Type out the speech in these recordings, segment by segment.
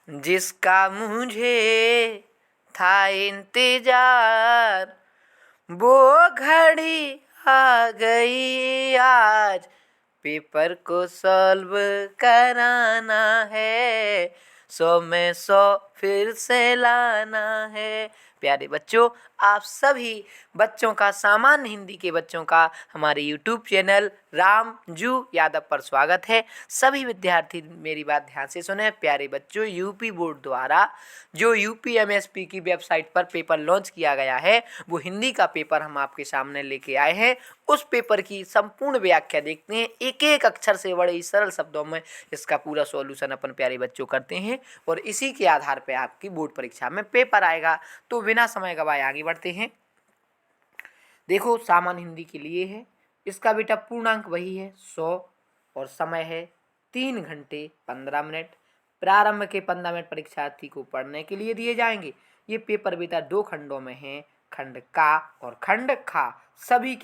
जिसका मुझे था इंतजार, वो घड़ी आ गई आज। पेपर को सॉल्व कराना है, 100 में 100 फिर से लाना है। प्यारे बच्चों, आप सभी बच्चों का, सामान्य हिंदी के बच्चों का हमारे यूट्यूब चैनल रामजू यादव पर स्वागत है। सभी विद्यार्थी मेरी बात ध्यान से सुने। प्यारे बच्चों, यूपी बोर्ड द्वारा जो यूपीएमएसपी की वेबसाइट पर पेपर लॉन्च किया गया है, वो हिंदी का पेपर हम आपके सामने लेके आए हैं। उस पेपर की संपूर्ण व्याख्या देखते हैं, एक एक अक्षर से बड़े ही सरल शब्दों में इसका पूरा सॉल्यूशन अपन प्यारे बच्चों करते हैं, और इसी के आधार पर आपकी बोर्ड परीक्षा में पेपर आएगा। तो बिना समय गवाए आगे बढ़ते हैं। देखो, सामान्य हिंदी के लिए है, इसका बेटा पूर्णांक वही है 100, और समय है 3 घंटे 15 मिनट। प्रारंभ के 15 मिनट परीक्षार्थी को पढ़ने के लिए दिए जाएंगे। ये पेपर बेटा 2 खंडों में है, खंड का और खंड खा। सभी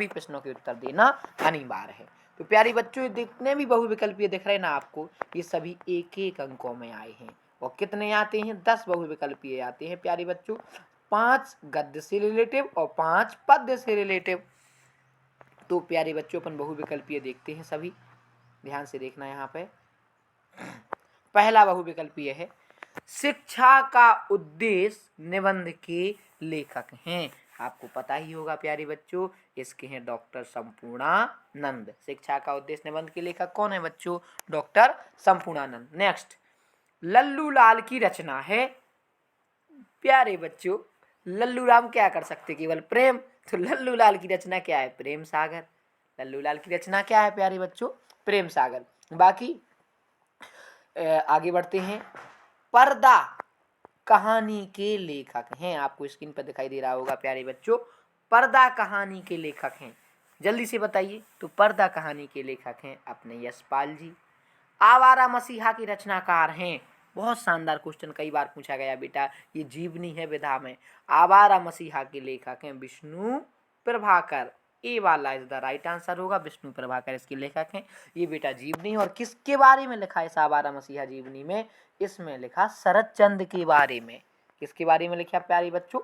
प्रश्नों के उत्तर देना अनिवार्य है। तो प्यारी बच्चों, जितने भी बहुविकल्पीय दिख रहे हैं ना आपको, ये सभी एक एक अंकों में आए हैं। और कितने आते हैं? 10 बहुविकल्पीय आते हैं प्यारे बच्चों, 5 गद्य से रिलेटिव और 5 पद्य से रिलेटिव। तो प्यारे बच्चों, अपन बहुविकल्पीय देखते हैं, सभी ध्यान से देखना। यहाँ पे पहला बहुविकल्पीय है, शिक्षा का उद्देश्य निबंध के लेखक हैं। आपको पता ही होगा प्यारे बच्चों, इसके हैं डॉक्टर संपूर्णानंद। शिक्षा का उद्देश्य निबंध के लेखक कौन है बच्चों? डॉक्टर संपूर्णानंद। नेक्स्ट, लल्लू लाल की रचना है। प्यारे बच्चों, लल्लू राम क्या कर सकते? केवल प्रेम। तो लल्लू लाल की रचना क्या है? प्रेम सागर। लल्लू लाल की रचना क्या है प्यारे बच्चों? प्रेम सागर। बाकी आगे बढ़ते हैं। पर्दा कहानी के लेखक हैं। आपको स्क्रीन पर दिखाई दे रहा होगा प्यारे बच्चों, पर्दा कहानी के लेखक हैं। जल्दी से बताइए। तो पर्दा कहानी के लेखक हैं अपने यशपाल जी। आवारा मसीहा की रचनाकार हैं। बहुत शानदार क्वेश्चन कई बार पूछा गया बेटा, ये जीवनी है विधा में। आवारा मसीहा के लेखक हैं विष्णु प्रभाकर। ए वाला इज द राइट आंसर होगा, विष्णु प्रभाकर इसके लेखक हैं। ये बेटा जीवनी, और किसके बारे में लिखा है इस आवारा मसीहा जीवनी में? इसमें लिखा शरद चंद्र के बारे में। किसके बारे में लिखा प्यारे बच्चों?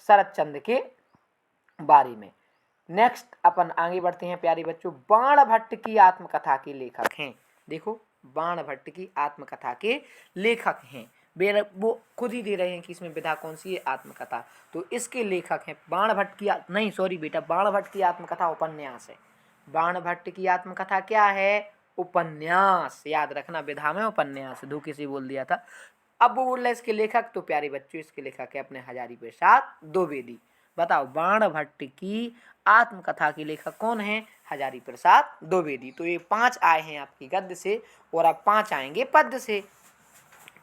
शरद चंद्र के बारे में। नेक्स्ट अपन आगे बढ़ते हैं प्यारे बच्चों, बाण भट्ट की आत्मकथा के लेखक हैं। देखो, बाण भट्ट की आत्मकथा के लेखक हैं। वो खुद ही दे रहे हैं कि इसमें विधा कौन सी है? आत्मकथा। तो इसके लेखक हैं बाण भट्ट की नहीं सॉरी बेटा, बाण भट्ट की आत्मकथा उपन्यास है। बाण भट्ट की आत्मकथा क्या है? उपन्यास। याद रखना, विधा में उपन्यास, धोखे से बोल दिया था। अब वो बोल रहे इसके लेखक, तो प्यारे बच्चों इसके लेखक है अपने हजारी प्रसाद द्विवेदी। बताओ, बाण भट्ट की आत्मकथा के लेखक कौन है? हजारी प्रसाद द्विवेदी। तो ये 5 आए हैं आपकी गद्य से, और अब 5 आएंगे पद्य से।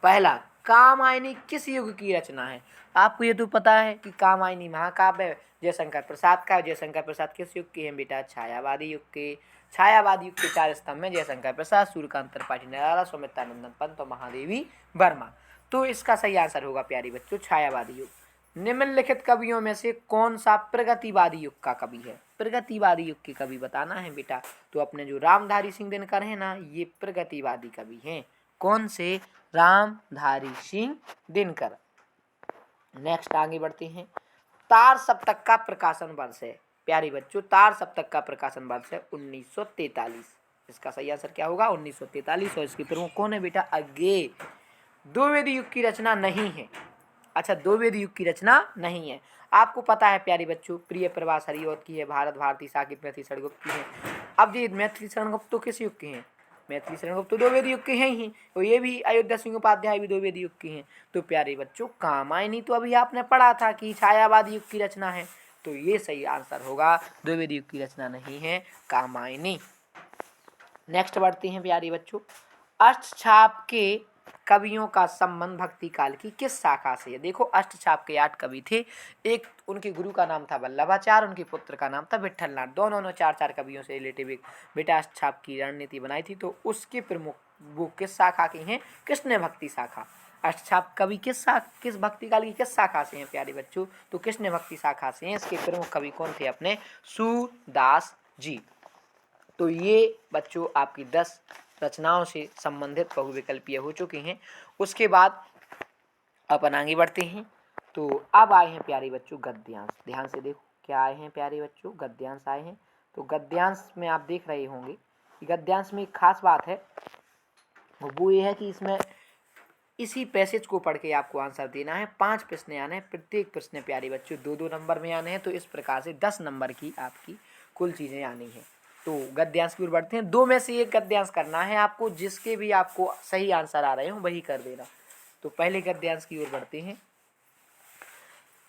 पहला, कामायनी किस युग की रचना है? आपको ये तो पता है कि कामायनी महाकाव्य जयशंकर प्रसाद का। जयशंकर प्रसाद किस युग के हैं बेटा? छायावादी युग के। छायावादी युग के 4 स्तंभ में जयशंकर प्रसाद, सूर्यकांत त्रिपाठी निराला, सौमित्रानंदन पंत और महादेवी वर्मा। तो इसका सही आंसर होगा प्यारी बच्चों छायावादी युग। निम्नलिखित कवियों में से कौन सा प्रगतिवादी युग का कवि है? प्रगतिवादी युग के कवि बताना है बेटा। तो अपने जो रामधारी सिंह दिनकर है ना, ये प्रगतिवादी कवि हैं। कौन से? रामधारी सिंह दिनकर। नेक्स्ट आगे बढ़ते हैं। तार सप्तक का प्रकाशन वर्ष है प्यारे बच्चों, तार सप्तक का प्रकाशन वर्ष है 1943। इसका सही आंसर क्या होगा? 1943। और इसके प्रमुख कौन है बेटा? अज्ञे। द्विवेदी युग की रचना नहीं है। अच्छा, द्विवेदी युग की रचना नहीं है। आपको पता है प्यारे बच्चों, प्रिय प्रवास हरिऔध की है, भारत भारती साकिब मैथिली शरण गुप्त की है। अब ये मैथिली शरण गुप्त तो किस युग के हैं? मैथिली शरण गुप्त तो द्विवेदी युग के हैं ही, तो ये भी अयोध्या सिंह उपाध्याय भी द्विवेदी युग के हैं। तो प्यारे बच्चों, कामायनी तो अभी आपने पढ़ा था कि छायावादी युग की रचना है, तो ये सही आंसर होगा। द्विवेदी युग की रचना नहीं है कामायनी। नेक्स्ट बढ़ते हैं प्यारे बच्चों, अष्टछाप के कवियों का संबंध भक्ति काल की किस शाखा से है? देखो, अष्टछाप के 8 कवि थे। एक उनके गुरु का नाम था वल्लभाचार्य, उनके पुत्र का नाम था विठलनाथ। दोनों ने 4-4 कवियों से रिलेटिव एक बेटा अष्टछाप की रणनीति बनाई थी। तो उसके प्रमुख वो किस शाखा के हैं? कृष्ण भक्ति शाखा। अष्टछाप कवि किस भक्ति काल की किस शाखा से हैं प्यारे बच्चों? तो कृष्ण भक्ति शाखा से हैं। इसके प्रमुख कवि कौन थे? अपने सूरदास जी। तो ये बच्चों आपकी 10 रचनाओं से संबंधित बहुविकल्पीय हो चुके हैं। उसके बाद अपन आगे बढ़ते हैं। तो अब आए हैं प्यारे बच्चों गद्यांश। ध्यान से देखो क्या आए हैं प्यारे बच्चों, गद्यांश आए हैं। तो गद्यांश में आप देख रहे होंगे कि गद्यांश में एक खास बात है, वो ये है कि इसमें इसी पैसेज को पढ़ के आपको आंसर देना है। 5 प्रश्न आने हैं, प्रत्येक प्रश्न प्यारे बच्चों 2-2 नंबर में आने हैं। तो इस प्रकार से 10 नंबर की आपकी कुल चीज़ें आनी हैं। तो गद्यांश की ओर बढ़ते हैं। 2 में से एक गद्यांश करना है आपको, जिसके भी आपको सही आंसर आ रहे हो वही कर देना। तो पहले गद्यांश की ओर बढ़ते हैं।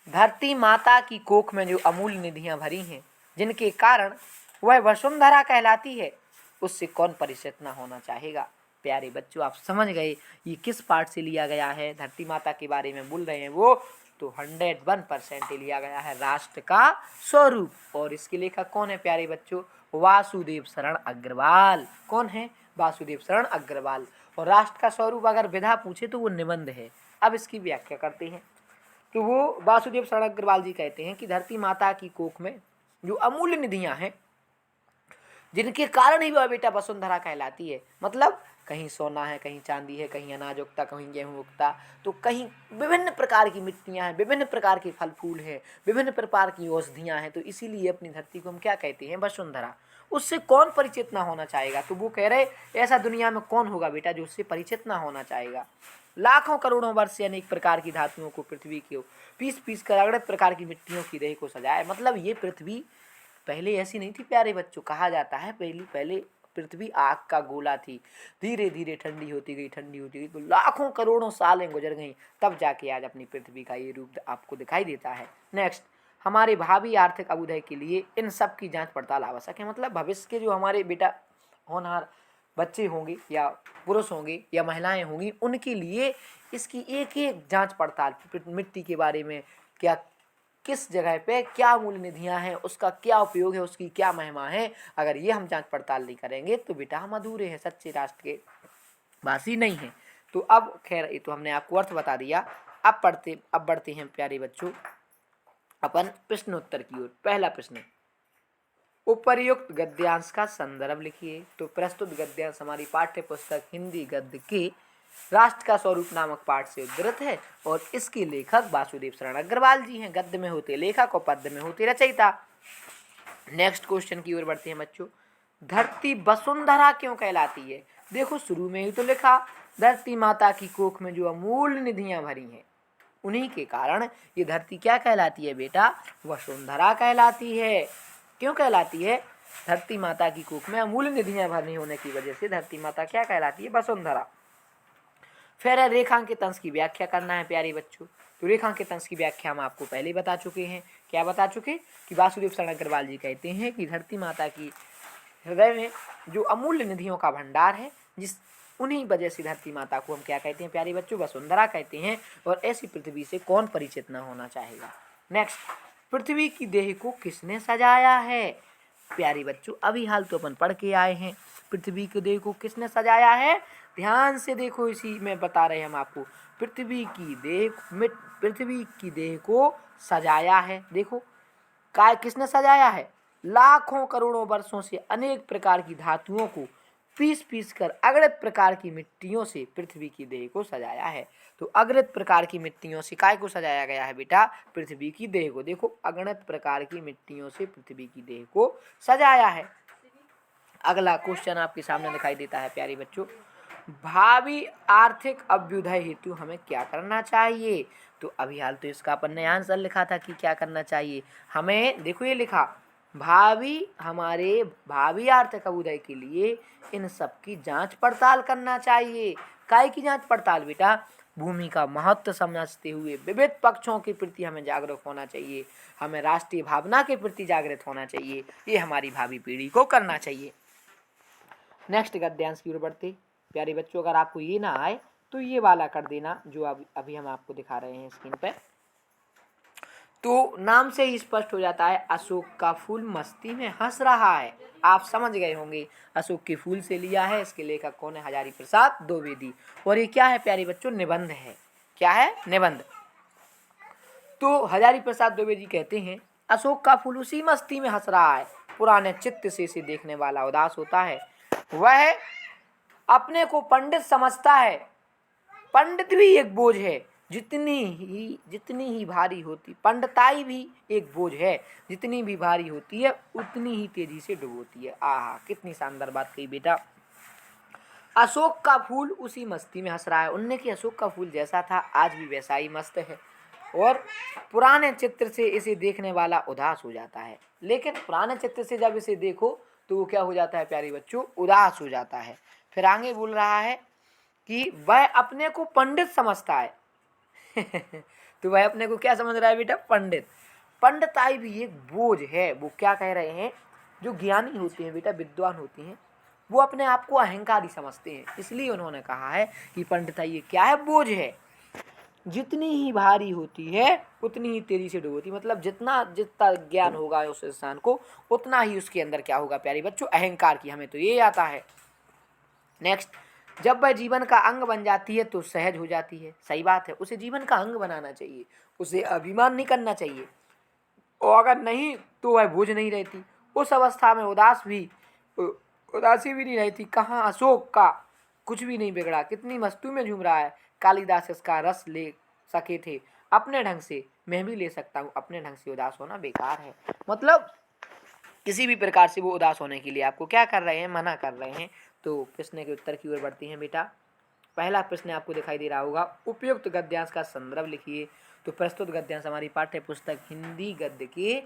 धरती माता की कोख में जो अमूल्य निधियां भरी हैं, जिनके कारण वह वसुंधरा कहलाती है, उससे कौन परिचित न होना चाहेगा। प्यारे बच्चों आप समझ गए ये किस पार्ट से लिया गया है। धरती माता के बारे में बोल रहे हैं वो, तो 101% लिया गया है राष्ट्र का स्वरूप। और इसके लेखक कौन है प्यारे बच्चों, वासुदेव शरण अग्रवाल। कौन है, वासुदेव शरण अग्रवाल। और राष्ट्र का स्वरूप अगर विधा पूछे तो वो निबंध है। अब इसकी व्याख्या करते हैं। तो वो वासुदेव शरण अग्रवाल जी कहते हैं कि धरती माता की कोख में जो अमूल्य निधियां हैं, जिनके कारण ही वह बेटा वसुंधरा कहलाती है। मतलब कहीं सोना है, कहीं चांदी है, कहीं अनाज उगता, कहीं गेहूं उगता, तो कहीं विभिन्न प्रकार की मिट्टियां हैं, विभिन्न प्रकार के फल फूल हैं, विभिन्न प्रकार की औषधियां हैं। तो इसीलिए अपनी धरती को हम क्या कहते हैं, वसुंधरा। उससे कौन परिचित ना होना चाहेगा। तो वो कह रहे ऐसा दुनिया में कौन होगा बेटा जो उससे परिचित ना होना चाहेगा। लाखों करोड़ों वर्ष से अनेक प्रकार की धातुओं को पृथ्वी को पीस पीस कर अगणित प्रकार की मिट्टियों की देह को सजाया। मतलब ये पृथ्वी पहले ऐसी नहीं थी प्यारे बच्चों। कहा जाता है पहले पृथ्वी आग का गोला थी, धीरे धीरे ठंडी होती गई, तो लाखों करोड़ों सालें गुजर गई, तब जाके आज अपनी पृथ्वी का ये रूप आपको दिखाई देता है। नेक्स्ट, हमारे भावी आर्थिक अभ्युदय के लिए इन सब की जांच पड़ताल आवश्यक है। मतलब भविष्य के जो हमारे बेटा होनहार बच्चे होंगे या पुरुष होंगे या महिलाएं होंगी, उनके लिए इसकी एक एक जांच पड़ताल, मिट्टी के बारे में क्या, किस जगह पे क्या मूल्य निधियां हैं, उसका क्या उपयोग है, उसकी क्या महिमा है, अगर ये हम जांच पड़ताल नहीं करेंगे तो बेटा हम अधूरे हैं, सच्चे राष्ट्र के वासी नहीं हैं। तो अब खैर ये तो हमने आपको अर्थ बता दिया। अब बढ़ते हैं प्यारे बच्चों अपन प्रश्नोत्तर की ओर। पहला प्रश्न, उपर्युक्त गद्यांश का संदर्भ लिखिए। तो प्रस्तुत गद्यांश हमारी पाठ्य पुस्तक हिंदी गद्य के राष्ट्र का स्वरूप नामक पाठ से उद्धृत है और इसके लेखक वासुदेव शरण अग्रवाल जी हैं। गद्य में होते लेखक और पद्य में होते रचयिता। नेक्स्ट क्वेश्चन की ओर बढ़ते हैं बच्चों। धरती वसुंधरा क्यों कहलाती है। देखो शुरू में ही तो लिखा, धरती माता की कोख में जो अमूल्य निधियां भरी हैं, उन्हीं के कारण ये धरती क्या कहलाती है बेटा, वसुंधरा कहलाती है। क्यों कहलाती है, धरती माता की कोख में अमूल्य निधियां भरी होने की वजह से धरती माता क्या कहलाती है, वसुंधरा। फिर रेखांकित अंश की व्याख्या करना है प्यारे बच्चों। तो रेखांकित अंश की व्याख्या हम आपको पहले बता चुके हैं। क्या बता चुके कि वासुदेव शरण अग्रवाल जी कहते हैं कि धरती माता की हृदय में जो अमूल्य निधियों का भंडार है, जिस उन्हीं वजह से धरती माता को हम क्या कहते हैं प्यारे बच्चों, वसुंधरा कहते हैं। और ऐसी पृथ्वी से कौन परिचित न होना चाहेगा। नेक्स्ट, पृथ्वी की देह को किसने सजाया है। प्यारे बच्चों अभी हाल तो अपन पढ़ के आए हैं, पृथ्वी की देह को किसने सजाया है। ध्यान से देखो, इसी में बता रहे हैं हम आपको, पृथ्वी की देह को सजाया है। देखो काय किसने सजाया है, लाखों करोड़ों वर्षों से अनेक प्रकार की धातुओं को पीस पीस कर अगणित प्रकार की मिट्टियों से पृथ्वी की देह को सजाया है। तो अगणित प्रकार की मिट्टियों से काय को सजाया गया है बेटा, पृथ्वी की देह को। देखो अगणित प्रकार की मिट्टियों से पृथ्वी की देह को सजाया है। अगला क्वेश्चन आपके सामने दिखाई देता है प्यारे बच्चों, भावी आर्थिक अभ्युदय हेतु हमें क्या करना चाहिए। तो अभी हाल तो इसका अपन ने आंसर लिखा था कि क्या करना चाहिए हमें। देखो ये लिखा, हमारे भावी आर्थिक अभ्युदय के लिए इन सब की जांच पड़ताल करना चाहिए। काय की जांच पड़ताल बेटा, भूमि का महत्व समझते हुए विविध पक्षों के प्रति हमें जागरूक होना चाहिए, हमें राष्ट्रीय भावना के प्रति जागृत होना चाहिए। ये हमारी भावी पीढ़ी को करना चाहिए। नेक्स्ट गद्यांश की ओर बढ़ते प्यारे बच्चों, अगर आपको ये ना आए तो ये वाला कर देना जो अभी हम आपको दिखा रहे हैं स्क्रीन पे। तो नाम से ही स्पष्ट हो जाता है, अशोक का फूल मस्ती में हंस रहा है। आप समझ गए होंगे अशोक के फूल से लिया है। इसके लेखक कौन है, हजारी प्रसाद द्विवेदी। और ये क्या है प्यारे बच्चों, निबंध है। क्या है, निबंध। तो हजारी प्रसाद द्विवेदी कहते हैं, अशोक का फूल उसी मस्ती में हंस रहा है, पुराने चित्त से इसे देखने वाला उदास होता है। वह अपने को पंडित समझता है। पंडित भी एक बोझ है, जितनी ही भारी होती, पंडिताई भी एक बोझ है, जितनी भी भारी होती है उतनी ही तेजी से डुबोती है। आहा, कितनी शानदार बात कही बेटा। अशोक का फूल उसी मस्ती में हंस रहा है। उनने कि अशोक का फूल जैसा था आज भी वैसा ही मस्त है, और पुराने चित्र से इसे देखने वाला उदास हो जाता है। लेकिन पुराने चित्र से जब इसे देखो तो वो क्या हो जाता है प्यारे बच्चों, उदास हो जाता है। फिर आगे बोल रहा है कि वह अपने को पंडित समझता है। तो वह अपने को क्या समझ रहा है बेटा, पंडित। पंडिताई भी एक बोझ है। वो क्या कह रहे हैं, जो ज्ञानी होते हैं बेटा, विद्वान होते हैं, वो अपने आप को अहंकारी समझते हैं। इसलिए उन्होंने कहा है कि पंडिताई ये क्या है, बोझ है, जितनी ही भारी होती है उतनी ही तेजी से डूबती। मतलब जितना ज्ञान होगा उस इंसान को, उतना ही उसके अंदर क्या होगा प्यारे बच्चों, अहंकार की। हमें तो ये आता है। नेक्स्ट, जब वह जीवन का अंग बन जाती है तो सहज हो जाती है। सही बात है, उसे जीवन का अंग बनाना चाहिए, उसे अभिमान नहीं करना चाहिए, और अगर नहीं तो वह बोझ नहीं रहती। उस अवस्था में उदासी भी नहीं रहती। कहाँ अशोक का कुछ भी नहीं बिगड़ा, कितनी मस्ती में झूम रहा है। कालिदास इसका रस ले सके थे अपने ढंग से, मैं भी ले सकता हूँ अपने ढंग से। उदास होना बेकार है। मतलब किसी भी प्रकार से वो उदास होने के लिए आपको क्या कर रहे हैं, मना कर रहे हैं। तो प्रश्न के उत्तर की ओर बढ़ती हैं बेटा। पहला प्रश्न आपको दिखाई दे रहा होगा, उपयुक्त गद्यांश का संदर्भ लिखिए। तो प्रस्तुत गद्यांश हमारी पाठ्य पुस्तक हिंदी गद्य के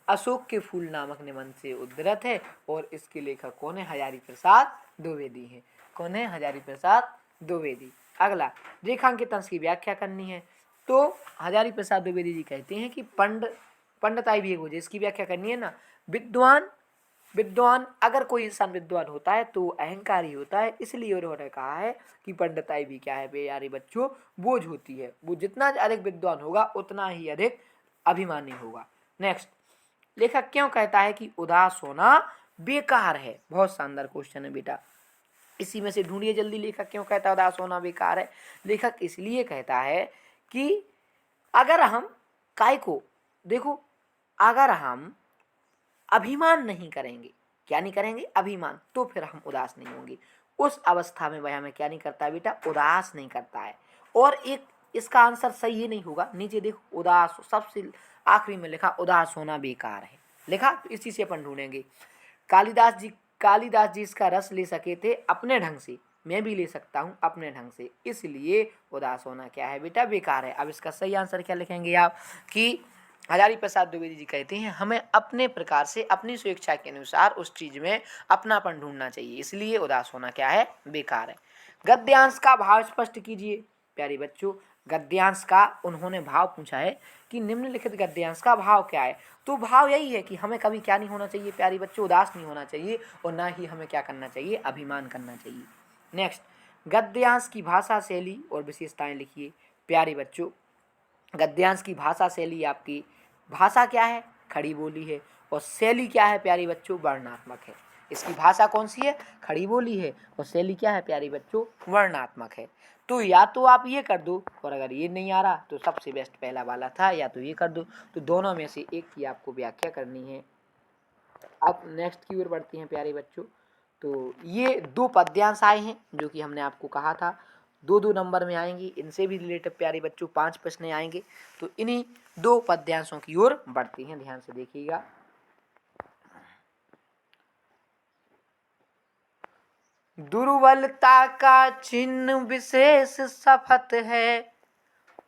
अशोक के फूल नामक निबंध से उद्धृत है, और इसके लेखक कौन है, हजारी प्रसाद द्विवेदी हैं। कौन है, हजारी प्रसाद द्विवेदी। अगला, रेखांकित अंश की व्याख्या करनी है। तो हजारी प्रसाद द्विवेदी जी कहते हैं कि पंडिताई भी एक बोझ, इसकी व्याख्या करनी है ना। विद्वान अगर कोई इंसान विद्वान होता है तो अहंकारी होता है। इसलिए उन्होंने कहा है कि पंडिताई भी क्या है प्यारे बच्चों, बोझ होती है। वो जितना अधिक विद्वान होगा उतना ही अधिक अभिमानी होगा। नेक्स्ट, लेखक क्यों कहता है कि उदास होना बेकार है। बहुत शानदार क्वेश्चन है बेटा, इसी में से ढूंढिए जल्दी, लेखक क्यों कहता है उदास होना बेकार है। लेखक इसलिए कहता है कि अगर हम काय को देखो, अगर हम अभिमान नहीं करेंगे, क्या नहीं करेंगे, अभिमान, तो फिर हम उदास नहीं होंगे। उस अवस्था में वह हमें क्या नहीं करता है बेटा, उदास नहीं करता है। और एक इसका आंसर सही ही नहीं होगा। नीचे देखो, उदास, सबसे आखिरी में लिखा उदास होना बेकार है लिखा, तो इसी से अपन ढूंढेंगे। कालिदास जी इसका रस ले सके थे अपने ढंग से, मैं भी ले सकता हूँ अपने ढंग से, इसलिए उदास होना क्या है बेटा, बेकार है। अब इसका सही आंसर क्या लिखेंगे आप, कि हजारी प्रसाद द्विवेदी जी कहते हैं हमें अपने प्रकार से, अपनी स्वेच्छा के अनुसार उस चीज में अपनापन ढूंढना चाहिए, इसलिए उदास होना क्या है, बेकार है। गद्यांश का भाव स्पष्ट कीजिए प्यारे बच्चों। गद्यांश का उन्होंने भाव पूछा है कि निम्नलिखित गद्यांश का भाव क्या है। तो भाव यही है कि हमें कभी क्या नहीं होना चाहिए प्यारे बच्चों, उदास नहीं होना चाहिए, और ना ही हमें क्या करना चाहिए, अभिमान करना चाहिए। नेक्स्ट, गद्यांश की भाषा शैली और विशेषताएं लिखिए प्यारे बच्चों। गद्यांश की भाषा शैली, आपकी भाषा क्या है, खड़ी बोली है, और शैली क्या है प्यारे बच्चों, वर्णात्मक है। इसकी भाषा कौन सी है, खड़ी बोली है, और शैली क्या है प्यारे बच्चों, वर्णात्मक है। तो या तो आप ये कर दो, और अगर ये नहीं आ रहा तो सबसे बेस्ट पहला वाला था, या तो ये कर दो। तो दोनों में से एक की आपको व्याख्या करनी है। अब नेक्स्ट की ओर बढ़ते हैं प्यारे बच्चों। तो ये 2 पद्यांश आए हैं जो कि हमने आपको कहा था 2-2 नंबर में आएंगी। इनसे भी रिलेटेड प्यारे बच्चों 5 प्रश्न आएंगे। तो इन्हीं 2 पद्यांशों की ओर बढ़ते हैं, ध्यान से देखिएगा। दुर्बलता का चिन्ह विशेष शपथ है,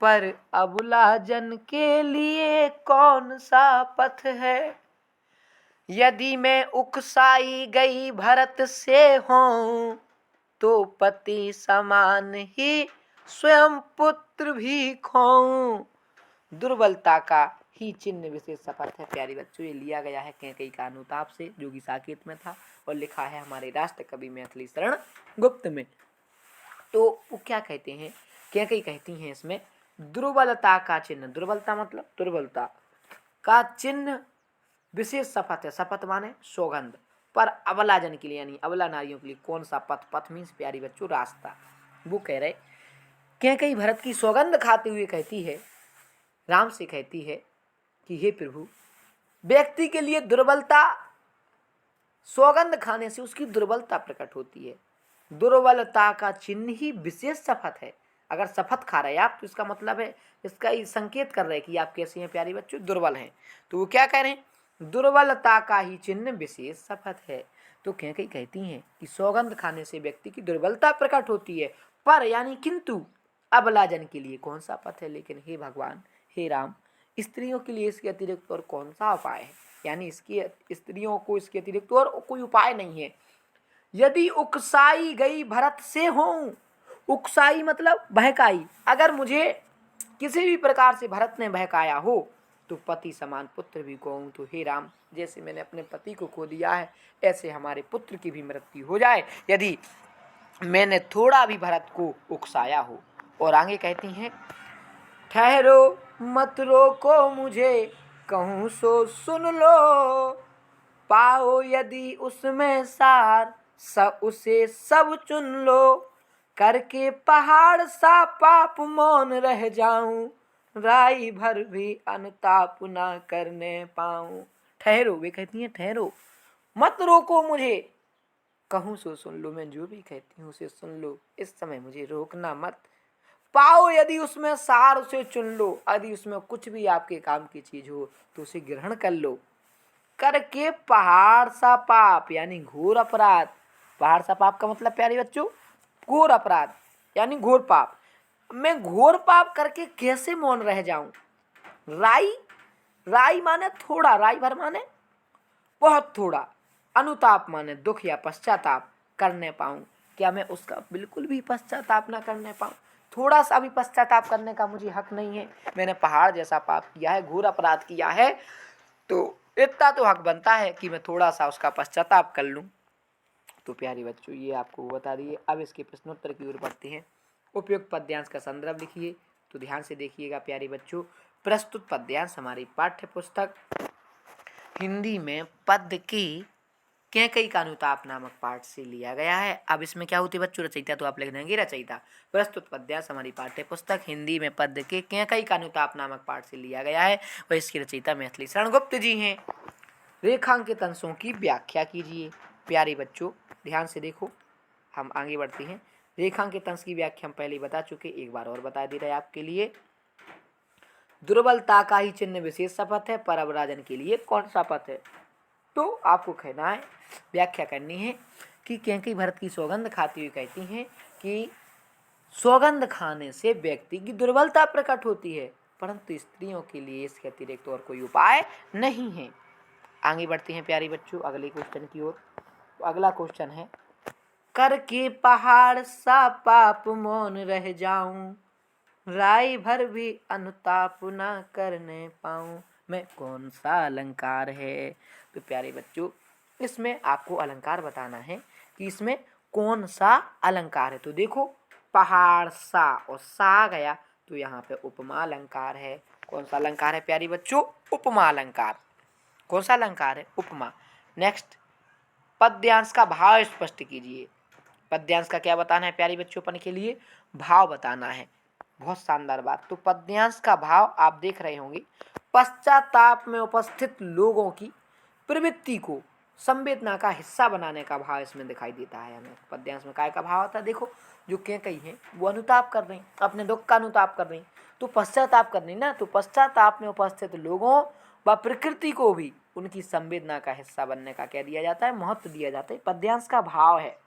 पर अबला जन के लिए कौन सा पथ है। यदि मैं उकसाई गई भरत से हूँ, तो पति समान ही स्वयं पुत्र भी खोऊं। दुर्बलता का ही चिन्ह विशेष शपथ है प्यारे बच्चों। ये लिया गया है कैकेयी का अनुताप से, जो कि साकेत में था, और लिखा है हमारे राष्ट्र कवि मैथिली शरण गुप्त में। तो वो क्या कहते हैं, कैकेयी कहती हैं इसमें, दुर्बलता का चिन्ह, दुर्बलता मतलब दुर्बलता का चिन्ह विशेष शपथ है। शपथ माने सौगंध, पर अबला जन के लिए, यानी अबला नारियों के लिए कौन सा पथ, पथ मीन्स प्यारी बच्चों रास्ता। वो कह रहे कैकेयी भरत की सौगंध खाते हुए कहती है, राम से कहती है कि हे प्रभु, व्यक्ति के लिए दुर्बलता, सौगंध खाने से उसकी दुर्बलता प्रकट होती है। दुर्बलता का चिन्ह ही विशेष शपथ है। अगर शपथ खा रहे हैं आप तो इसका मतलब है, इसका ये संकेत कर रहे हैं कि आप कैसे हैं प्यारे बच्चों, दुर्बल हैं। तो वो क्या कह रहे हैं, दुर्बलता का ही चिन्ह विशेष शपथ है। तो कैकेयी कहती हैं कि सौगंध खाने से व्यक्ति की दुर्बलता प्रकट होती है, पर यानी किंतु अबला जन के लिए कौन सा पथ है। लेकिन हे भगवान, हे राम, स्त्रियों के लिए इसके अतिरिक्त और कौन सा उपाय है, यानी इसकी स्त्रियों को इसके अतिरिक्त और कोई उपाय नहीं है। यदि उकसाई गई भरत से होऊं, उकसाई मतलब बहकाई, अगर मुझे किसी भी प्रकार से भरत ने बहकाया हो तो पति समान पुत्र भी कहूँ। तो हे राम, जैसे मैंने अपने पति को खो दिया है ऐसे हमारे पुत्र की भी मृत्यु हो जाए यदि मैंने थोड़ा भी भरत को उकसाया हो। और आगे कहती हैं, ठहरो मत रोको मुझे, कहूँ सो सुन लो, पाओ यदि उसमें सार उसे सब चुन लो, करके पहाड़ सा पाप मौन रह जाऊं, राई भर भी अनुताप ना करने पाऊं। ठहरो, वे कहती हैं ठहरो, मत रोको मुझे, कहूँ सो सुन लो, मैं जो भी कहती हूँ उसे सुन लो, इस समय मुझे रोकना मत। पाओ यदि उसमें सार उसे चुन लो, यदि उसमें कुछ भी आपके काम की चीज हो तो उसे ग्रहण कर लो। करके पहाड़ सा पाप यानी घोर अपराध, पहाड़ सा पाप का मतलब प्यारे बच्चों घोर अपराध यानी घोर पाप, मैं घोर पाप करके कैसे मौन रह जाऊं। राई, राई माने थोड़ा, राई भर माने बहुत थोड़ा, अनुताप माने दुख या पश्चाताप करने पाऊं, क्या मैं उसका बिल्कुल भी पश्चाताप ना करने पाऊं, थोड़ा सा भी पश्चाताप करने का मुझे हक नहीं है। मैंने पहाड़ जैसा पाप किया है, घोर अपराध किया है, तो इतना तो हक बनता है कि मैं थोड़ा सा उसका पश्चाताप कर लूं। तो प्यारे बच्चों ये आपको बता दिए। अब इसके प्रश्नोत्तर की ओर बढ़ते हैं। उपयुक्त पद्यांश का संदर्भ लिखिए, तो ध्यान से देखिएगा प्यारे बच्चों। प्रस्तुत पद्यांश हमारी पाठ्य पुस्तक हिंदी में पद्य की कैकेयी का अनुताप नामक पाठ से लिया गया है। अब इसमें क्या होती है बच्चों, रचयिता तो आप लिख देंगे रचयिता। प्रस्तुत पद्यांश हमारी पाठ्य पुस्तक हिंदी में पद्य के कैकेयी का अनुताप नामक पाठ से लिया गया है और इसकी रचयिता मैथिली शरण गुप्त जी हैं। रेखांकित अंशों की व्याख्या कीजिए। प्यारे बच्चों ध्यान से देखो, हम आगे बढ़ते हैं। रेखांकित अंश की व्याख्या हम पहले बता चुके, एक बार और बता दे रहे आपके लिए। दुर्बलता का ही चिन्ह विशेष शपथ है, पर अब राजन के लिए कौन सा पथ है। तो आपको कहना है, व्याख्या करनी है कि कैकेयी भरत की सौगंध खाती हुई कहती हैं कि सौगंध खाने से व्यक्ति की दुर्बलता प्रकट होती है, परंतु स्त्रियों के लिए इसके अतिरिक्त और कोई उपाय नहीं है। आगे बढ़ते हैं प्यारे बच्चों अगले क्वेश्चन की ओर। तो अगला क्वेश्चन है, करके पहाड़ सा पाप मौन रह जाऊं, राई भर भी अनुताप ना करने पाऊं, में कौन सा अलंकार है। तो प्यारे बच्चों इसमें आपको अलंकार बताना है कि इसमें कौन सा अलंकार है। तो देखो पहाड़ सा और सा गया तो यहाँ पे उपमा अलंकार है। कौन सा अलंकार है प्यारी बच्चों, उपमा अलंकार। कौन सा अलंकार है, उपमा। नेक्स्ट, पद्यांश का भाव स्पष्ट कीजिए। पद्यांश का क्या बताना है प्यारी बच्चों अपन के लिए, भाव बताना है। बहुत शानदार बात। तो पद्यांश का भाव आप देख रहे होंगे, पश्चाताप में उपस्थित लोगों की प्रवृत्ति को संवेदना का हिस्सा बनाने का भाव इसमें दिखाई देता है हमें। पद्यांश में काय का भाव आता है, देखो जो कैकेयी है वो अनुताप कर रही, अपने दुख का अनुताप कर रही, तो पश्चाताप कर रही ना, तो पश्चाताप में उपस्थित लोगों व प्रकृति को भी उनकी संवेदना का हिस्सा बनने का क्या दिया जाता है, महत्व दिया जाता है। पद्यांश का भाव है,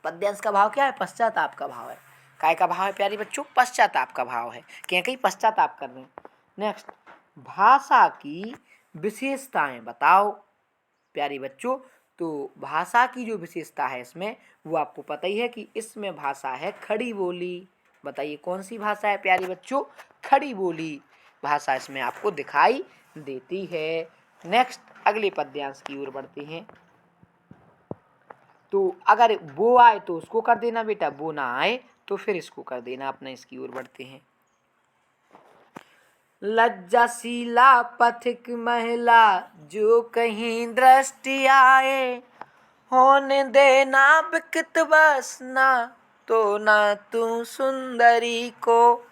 पद्यांश का भाव क्या है, पश्चाताप का भाव है। काय का भाव है प्यारी बच्चों, पश्चाताप का भाव है, कैकेयी पश्चाताप कर रहे हैं। नेक्स्ट, भाषा की विशेषताएं बताओ। प्यारी बच्चों तो भाषा की जो विशेषता है इसमें वो आपको पता ही है कि इसमें भाषा है खड़ी बोली। बताइए कौन सी भाषा है प्यारी बच्चों, खड़ी बोली भाषा इसमें आपको दिखाई देती है। नेक्स्ट, अगले पद्यांश की ओर बढ़ते हैं। तो अगर वो आए तो उसको कर देना बेटा, वो ना आए तो फिर इसको कर देना अपना। इसकी ओर बढ़ते हैं। लज्जाशीला पथिक महिला जो कहीं दृष्टि आए, होने देना विकृत बस ना तो ना तू सुंदरी को,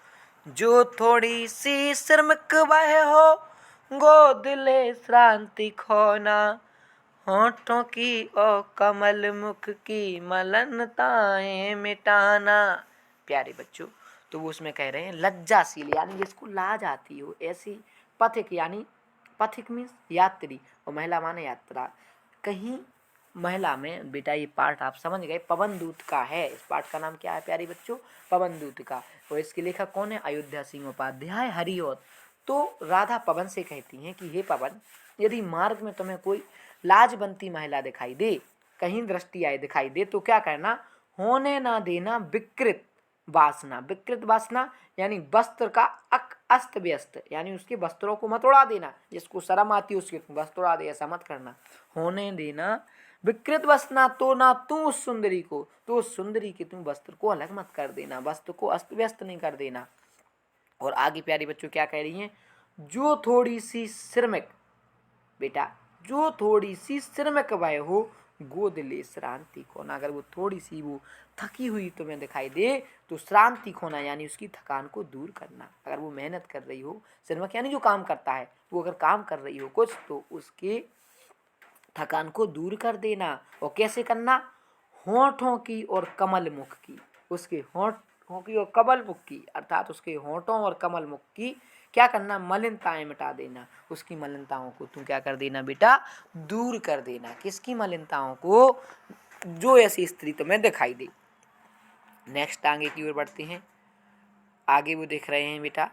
जो थोड़ी सी श्रमिक वह हो गोद ले श्रांति खोना, होठों की और कमल मुख की मलनताएं मिटाना। प्यारे बच्चों, तो वो उसमें कह रहे हैं लज्जाशील यानी जिसको लाज आती हो ऐसी, पथिक यानी पथिक मीन्स यात्री, और महिला माने यात्रा। कहीं महिला में बेटा ये पाठ आप समझ गए पवन दूत का है। इस पाठ का नाम क्या है प्यारे बच्चों? पवन दूत का। और इसके लेखक कौन है? अयोध्या सिंह उपाध्याय हरिऔध। तो राधा पवन से कहती हैं कि हे पवन, यदि मार्ग में तुम्हें कोई लाजबंती महिला दिखाई दे, कहीं दृष्टि आए दिखाई दे, तो क्या करना? होने ना देना विकृत वासना। विकृत वासना यानी वस्त्र का अस्त व्यस्त, यानी उसके वस्त्रों को मत उड़ा देना। जिसको शर्म आती है उसके वस्त्र उड़ा दे, ऐसा मत करना। होने देना विकृत वासना, तो ना तू उस सुंदरी को, तो उस सुंदरी के तुम वस्त्र को अलग मत कर देना, वस्त्र को अस्त व्यस्त नहीं कर देना। और आगे प्यारे बच्चों क्या कह रही हैं? जो थोड़ी सी श्रमिक, बेटा जो थोड़ी सी श्रमिक वह हो, गोद ले श्रांति खोना। अगर वो थोड़ी सी वो थकी हुई तुम्हें दिखाई दे तो श्रांति खोना यानी उसकी थकान को दूर करना। अगर वो मेहनत कर रही हो, श्रमिक यानी जो काम करता है, वो अगर काम कर रही हो कुछ, तो उसके थकान को दूर कर देना। और कैसे करना? होठों की और कमल मुख की, उसके होठों की और कमल मुख की, अर्थात उसके होठों और कमल मुख की क्या करना? मलिनताएं मिटा देना। उसकी मलिनताओं को तुम क्या कर देना बेटा? दूर कर देना। किसकी मलिनताओं को? जो ऐसी स्त्री तुम्हें दिखाई दे। नेक्स्ट आगे की ओर बढ़ते हैं। आगे वो देख रहे हैं बेटा,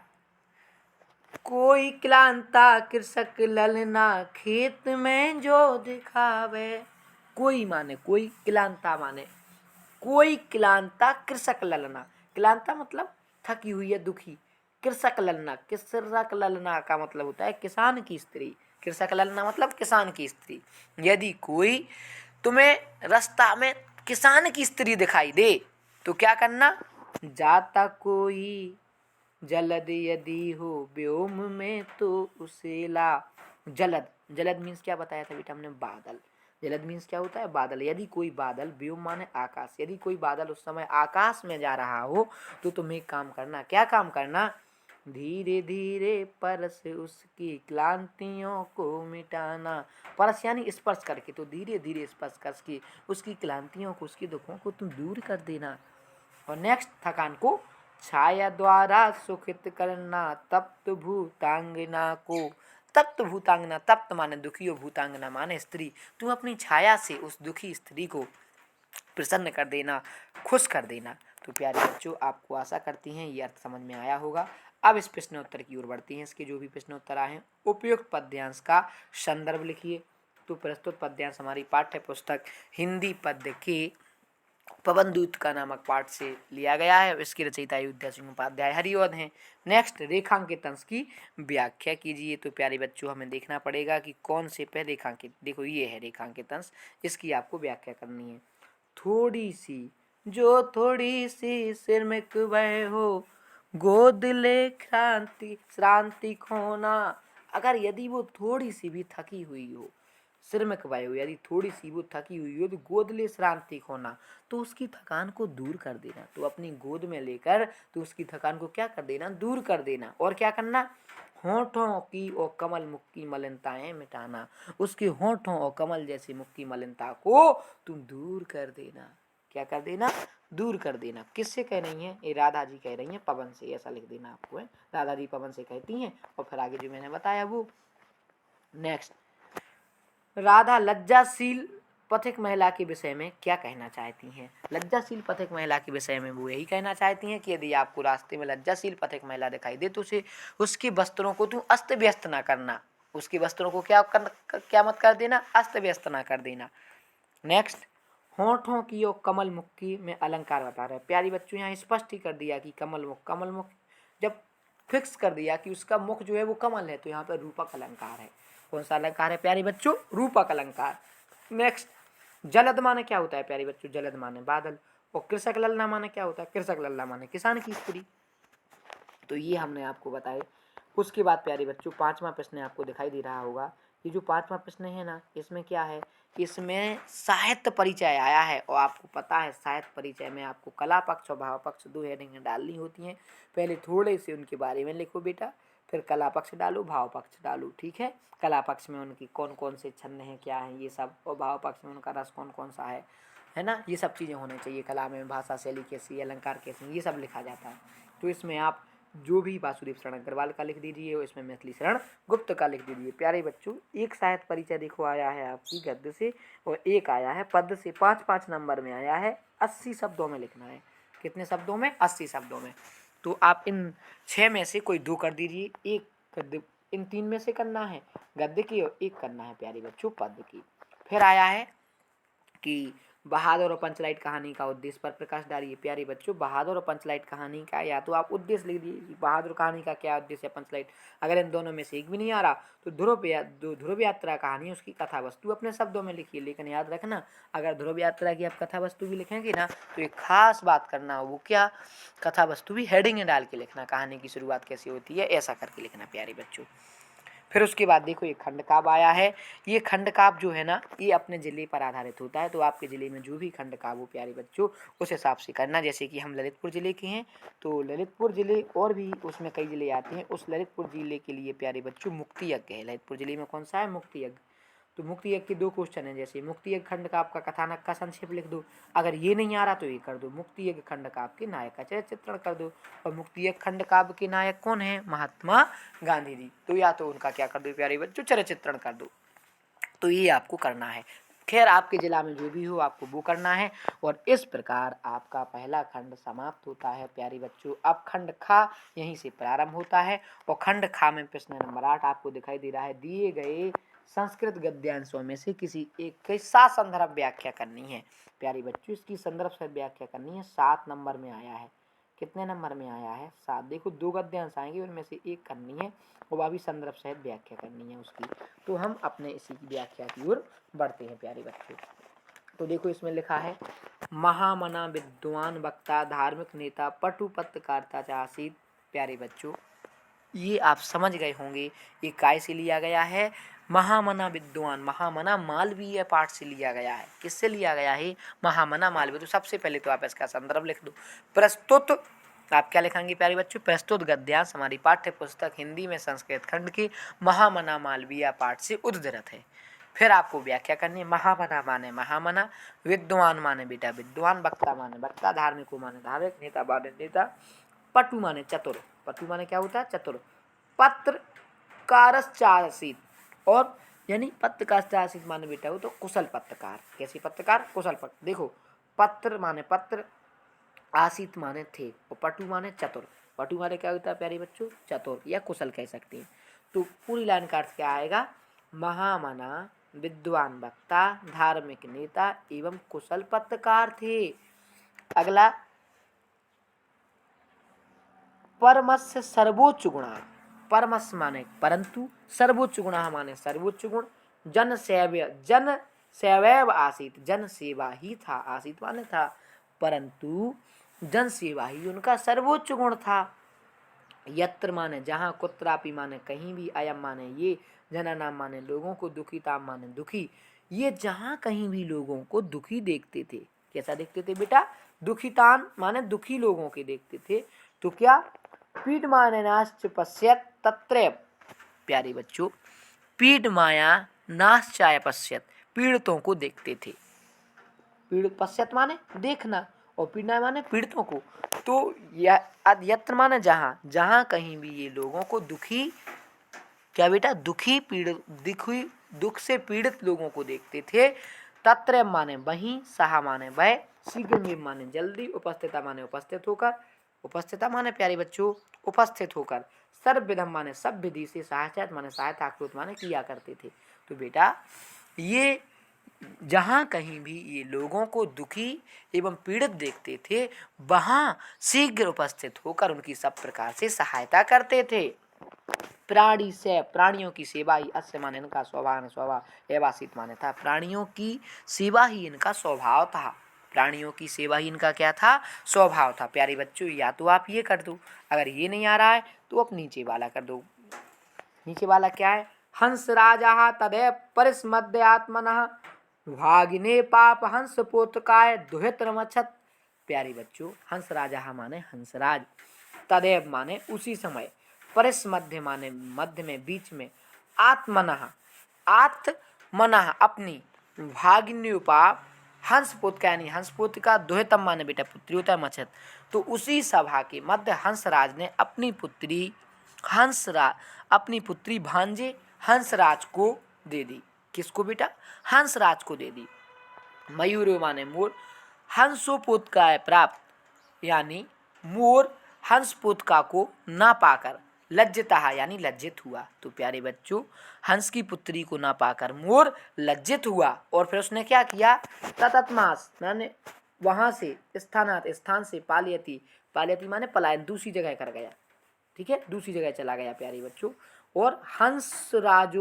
कोई क्लांता कृषक ललना खेत में जो दिखावे। कोई माने कोई, क्लांता माने कोई, क्लांता कृषक ललना। क्लांता मतलब थकी हुई है, दुखी। कृषक ललना, कृषक ललना का मतलब होता है किसान की स्त्री। कृषक ललना मतलब किसान की स्त्री। यदि कोई तुम्हें रास्ता में किसान की स्त्री दिखाई दे तो क्या करना? जाता कोई जलद यदि हो व्योम में तो उसे ला। जलद, जलद मीन्स क्या बताया था बेटा हमने? बादल। जलद मीन्स क्या होता है? बादल। यदि कोई बादल, व्योम माने आकाश, यदि कोई बादल उस समय आकाश में जा रहा हो तो तुम्हें काम करना। क्या काम करना? धीरे धीरे परस उसकी क्लांतियों को मिटाना। परस यानी स्पर्श करके, तो धीरे धीरे स्पर्श करके उसकी क्लांतियों को, उसकी दुखों को तुम दूर कर देना। और नेक्स्ट, थकान को छाया द्वारा सुखित करना तप्त भूतांगना को। तप्त भूतांगना, तप्त माने दुखी और भूतांगना माने स्त्री। तुम अपनी छाया से उस दुखी स्त्री को प्रसन्न कर देना, खुश कर देना। तो प्यारे बच्चों, आपको आशा करती हैं ये अर्थ समझ में आया होगा। अब इस प्रश्नोत्तर की ओर बढ़ती हैं। इसके जो भी प्रश्नोत्तर आए हैं, उपयुक्त पद्यांश का संदर्भ लिखिए। तो प्रस्तुत पद्यांश हमारी पाठ्य पुस्तक हिंदी पद्य के पवन दूत का नामक पाठ से लिया गया है। इसकी रचयिता अयोध्या सिंह उपाध्याय हरिऔध हैं। नेक्स्ट, रेखांकित अंश की व्याख्या कीजिए। तो प्यारे बच्चों, हमें देखना पड़ेगा कि कौन से पे रेखांकित, देखो ये है रेखांकित अंश, इसकी आपको व्याख्या करनी है। थोड़ी सी, जो थोड़ी सी श्रमिक वह हो, गोद ले क्रांति श्रांति खोना। अगर यदि वो थोड़ी सी भी थकी हुई हो, श्रमिक वायु, यदि थोड़ी सी वो थकी हुई हो तो गोद ले श्रांति खोना, तो उसकी थकान को दूर कर देना। तो अपनी गोद में लेकर तो उसकी थकान को क्या कर देना? दूर कर देना। और क्या करना? होठों की और कमल मुख की मलिनताएं मिटाना। उसके होठों और कमल जैसी मुख की मलिनता को तुम दूर कर देना। क्या कर देना? दूर कर देना। किससे कह रही हैं? ये राधा जी कह रही हैं पवन से, ऐसा लिख देना आपको है। राधा जी पवन से कहती हैं, और फिर आगे जो मैंने बताया वो। नेक्स्ट, राधा लज्जाशील पथिक महिला के विषय में क्या कहना चाहती हैं? लज्जाशील पथिक महिला के विषय में वो यही कहना चाहती हैं कि यदि आपको रास्ते में लज्जाशील पथिक महिला दिखाई दे तो उसे, उसके वस्त्रों को तुम अस्त व्यस्त ना करना। उसके वस्त्रों को क्या मत कर देना? अस्त व्यस्त ना कर देना। नेक्स्ट, होठों की और कमल मुख की में अलंकार बता रहे हैं। प्यारी बच्चों, यहाँ स्पष्ट ही कर दिया कि कमल मुख, कमल मुख जब फिक्स कर दिया कि उसका मुख जो है वो कमल है, तो यहाँ पर रूपक अलंकार है। कौन सा अलंकार है प्यारे बच्चों? रूपक अलंकार। नेक्स्ट, जलद माने क्या होता है प्यारे बच्चों? जलद माने बादल। और कृषक ललना माने क्या होता है? कृषक ललना माने किसान की स्त्री। तो ये हमने आपको बताए। उसके बाद प्यारे बच्चों, पांचवा प्रश्न आपको दिखाई दे रहा होगा। ये जो पांचवा प्रश्न है ना, इसमें क्या है? इसमें साहित्य परिचय आया है। और आपको पता है साहित्य परिचय में आपको कला पक्ष और भाव पक्ष दो हेडिंग डालनी होती हैं। पहले थोड़े से उनके बारे में लिखो बेटा, फिर कला पक्ष डालो, भाव पक्ष डालो। ठीक है, कला पक्ष में उनकी कौन कौन से छंद हैं, क्या है ये सब, और भाव पक्ष में उनका रस कौन कौन सा है ना, ये सब चीज़ें होनी चाहिए। कला में भाषा शैली कैसी, अलंकार कैसे, ये सब लिखा जाता है। तो इसमें आप जो भी वासुदेव शरण अग्रवाल का लिख दीजिए, और इसमें मैथिली शरण गुप्त का लिख दीजिए। प्यारे बच्चों, एक साहित्य परिचय देखो आया है आपकी गद्य से, और एक आया है पद्य से। 5-5 नंबर में आया है, 80 शब्दों में लिखना है। कितने शब्दों में? 80 शब्दों में। तो आप इन 6 में से कोई 2 कर दीजिए, एक गद्य, इन 3 में से करना है गद्य की, और एक करना है प्यारे बच्चों पद्य की। फिर आया है कि बहादुर और पंचलाइट कहानी का उद्देश्य पर प्रकाश डालिए। प्यारे बच्चों, बहादुर और पंचलाइट कहानी का या तो आप उद्देश्य लिख दीजिए, बहादुर कहानी का क्या उद्देश्य है, पंचलाइट, अगर इन दोनों में से एक भी नहीं आ रहा तो ध्रुव यात्रा कहानी, उसकी कथा वस्तु अपने शब्दों में लिखिए। लेकिन याद रखना, अगर ध्रुव यात्रा की आप कथा वस्तु भी लिखेंगे ना, तो एक खास बात करना, वो क्या, कथा वस्तु भी हेडिंग में डाल के लिखना, कहानी की शुरुआत कैसी होती है ऐसा करके लिखना प्यारे बच्चों। फिर उसके बाद देखो ये खंड काव्य आया है। ये खंड काव्य जो है ना, ये अपने ज़िले पर आधारित होता है। तो आपके ज़िले में जो भी खंड काव्य हो प्यारे बच्चों, उस हिसाब से करना। जैसे कि हम ललितपुर ज़िले के हैं, तो ललितपुर ज़िले और भी उसमें कई ज़िले आते हैं। उस ललितपुर ज़िले के लिए प्यारे बच्चों मुक्ति यज्ञ है। ललितपुर ज़िले में कौन सा है? मुक्ति यज्ञ। तो मुक्ति यज्ञ के 2 क्वेश्चन हैं, जैसे मुक्ति यज्ञ खंड काव्य का कथानक का संक्षेप लिख दो। अगर ये नहीं आ रहा तो ये कर दो, मुक्ति यज्ञ खंड काव्य के नायक का चरित्र चित्रण कर दो। और मुक्ति यज्ञ खंड काव्य के नायक कौन है? महात्मा गांधी जी। तो या तो उनका क्या कर दो प्यारे बच्चों, चरित्र चित्रण कर दो। तो ये आपको करना है। खैर, आपके जिला में जो भी हो आपको वो करना है। और इस प्रकार आपका पहला खंड समाप्त होता है प्यारे बच्चों। अब खंड खा यहीं से प्रारंभ होता है, और खंड खा में प्रश्न नंबर 8 आपको दिखाई दे रहा है। दिए गए संस्कृत गद्यांशों में से किसी एक की 7 संदर्भ व्याख्या करनी है प्यारे बच्चों। इसकी संदर्भ से व्याख्या करनी है। 7 नंबर में आया है। कितने नंबर में आया है? 7। देखो 2 गद्यांश आएंगे, उनमें से एक करनी है, और वह भी संदर्भ सहित व्याख्या करनी है उसकी। तो हम अपने इसी की व्याख्या की ओर बढ़ते हैं प्यारे बच्चों। तो देखो इसमें लिखा है, महामना विद्वान वक्ता धार्मिक नेता पटु पत्रकारिता चासीत। प्यारे बच्चों, ये आप समझ गए होंगे ये काय से लिया गया है। महामना विद्वान, महामना मालवीय पाठ से लिया गया है। किससे लिया गया है? महामना मालवीय। तो सबसे पहले तो आप इसका संदर्भ लिख दो। प्रस्तुत, आप क्या लिखेंगे प्यारे बच्चों? प्रस्तुत गद्यांश हमारी पाठ्य पुस्तक हिंदी में संस्कृत खंड के महामना मालवीय पाठ से उद्धृत है। फिर आपको व्याख्या करनी है। महामना माने महामना, विद्वान माने बेटा विद्वान, वक्ता माने वक्ता, धार्मिक माने धार्मिक, नेता माने नेता, पटु माने चतुर। पटु माने क्या होता है? चतुर। पत्रकारश्चासीत, और यानी पत्रकारश्चासीत माने बेटा हो तो कुशल पत्रकार। कैसे पत्रकार? कुशल पत्र। देखो, पत्र माने पत्र, आसीत माने थे, और पटु माने चतुर। पटु माने क्या होता है प्यारे बच्चों? चतुर या कुशल कह सकते हैं। तो पूरी लाइन का अर्थ क्या आएगा? महामना विद्वान वक्ता धार्मिक नेता एवं कुशल पत्रकार थे। अगला, परमस्य सर्वोच्च गुणा। परमस्य माने परंतु, सर्वोच्च गुणा माने सर्वोच्च गुण, जन सेवैव आसीत, जन सेवा ही था। आसीत माने था, परंतु जन सेवा ही उनका सर्वोच्च गुण था। यत्र माने जहाँ, कुत्रापि माने कहीं भी, अयम माने ये, जनानाम माने लोगों को, दुखिताम माने दुखी। ये जहाँ कहीं भी लोगों को दुखी देखते थे। कैसा देखते थे बेटा? दुखितान माने दुखी लोगों के देखते थे। तो क्या? पीड माने नाश्च पश्यत तत्र। प्यारे बच्चों, पीड माया नाश्चाय पश्यत, पीड़ितों को देखते थे। पीड़ पश्यत माने देखना, और पीड़ना माने पीड़ितों को। तो यत्र माने जहाँ, जहाँ कहीं भी ये लोगों को दुखी, क्या बेटा? दुखी दुखी, दुख से पीड़ित लोगों को देखते थे। तत्र माने वहीं, सहा माने वह, शीघ्र माने जल्दी, उपस्थिता माने उपस्थित होकर, उपस्थिता माने प्यारे बच्चों उपस्थित होकर, सर्वविधम माने सब विधि से, सहायता माने सहायता कृत माने किया करते थे। तो बेटा ये जहाँ कहीं भी ये लोगों को दुखी एवं पीड़ित देखते थे, वहाँ शीघ्र उपस्थित होकर उनकी सब प्रकार से सहायता करते थे। प्राणी से, प्राणियों की सेवा ही, अस्य माने इनका स्वभाव, एवासित माने था, प्राणियों की सेवा ही इनका स्वभाव था। प्राणियों की सेवा ही इनका क्या था? स्वभाव था। प्यारे बच्चों, या तो आप ये कर दो, अगर ये नहीं आ रहा है तो आप नीचे वाला कर दो। नीचे वाला क्या है? हंस राजा तदेव परिस्मद्य आत्मनः भागिने पाप हंस पोतकाय दुहित रमछत। प्यारे बच्चों, हंस राजा माने हंसराज, तदेव माने उसी समय, परिस मध्य माने मध्य में, बीच में, आत्मनः आत्मनः अपनी, भागिन्युपा हंसपुत्र का, यानी हंसपुत्र का दुहितम माने बेटा पुत्री होता है मच्छत, तो उसी सभा के मध्य हंसराज ने अपनी पुत्री अपनी पुत्री भांजे हंसराज को दे दी। किसको बेटा? हंसराज को दे दी। मयूर माने मोर, हंसोपुत्र का है प्राप्त, यानी मोर हंसपुत्र को ना पाकर लज्जिता यानी लज्जित हुआ। तो प्यारे बच्चों, हंस की पुत्री को ना पाकर मोर लज्जित हुआ और फिर उसने क्या किया? ततत्मास माने वहां से, स्थान से, पालयति माने पलायन, दूसरी जगह कर गया। ठीक है, दूसरी जगह चला गया प्यारे बच्चों। और हंसराज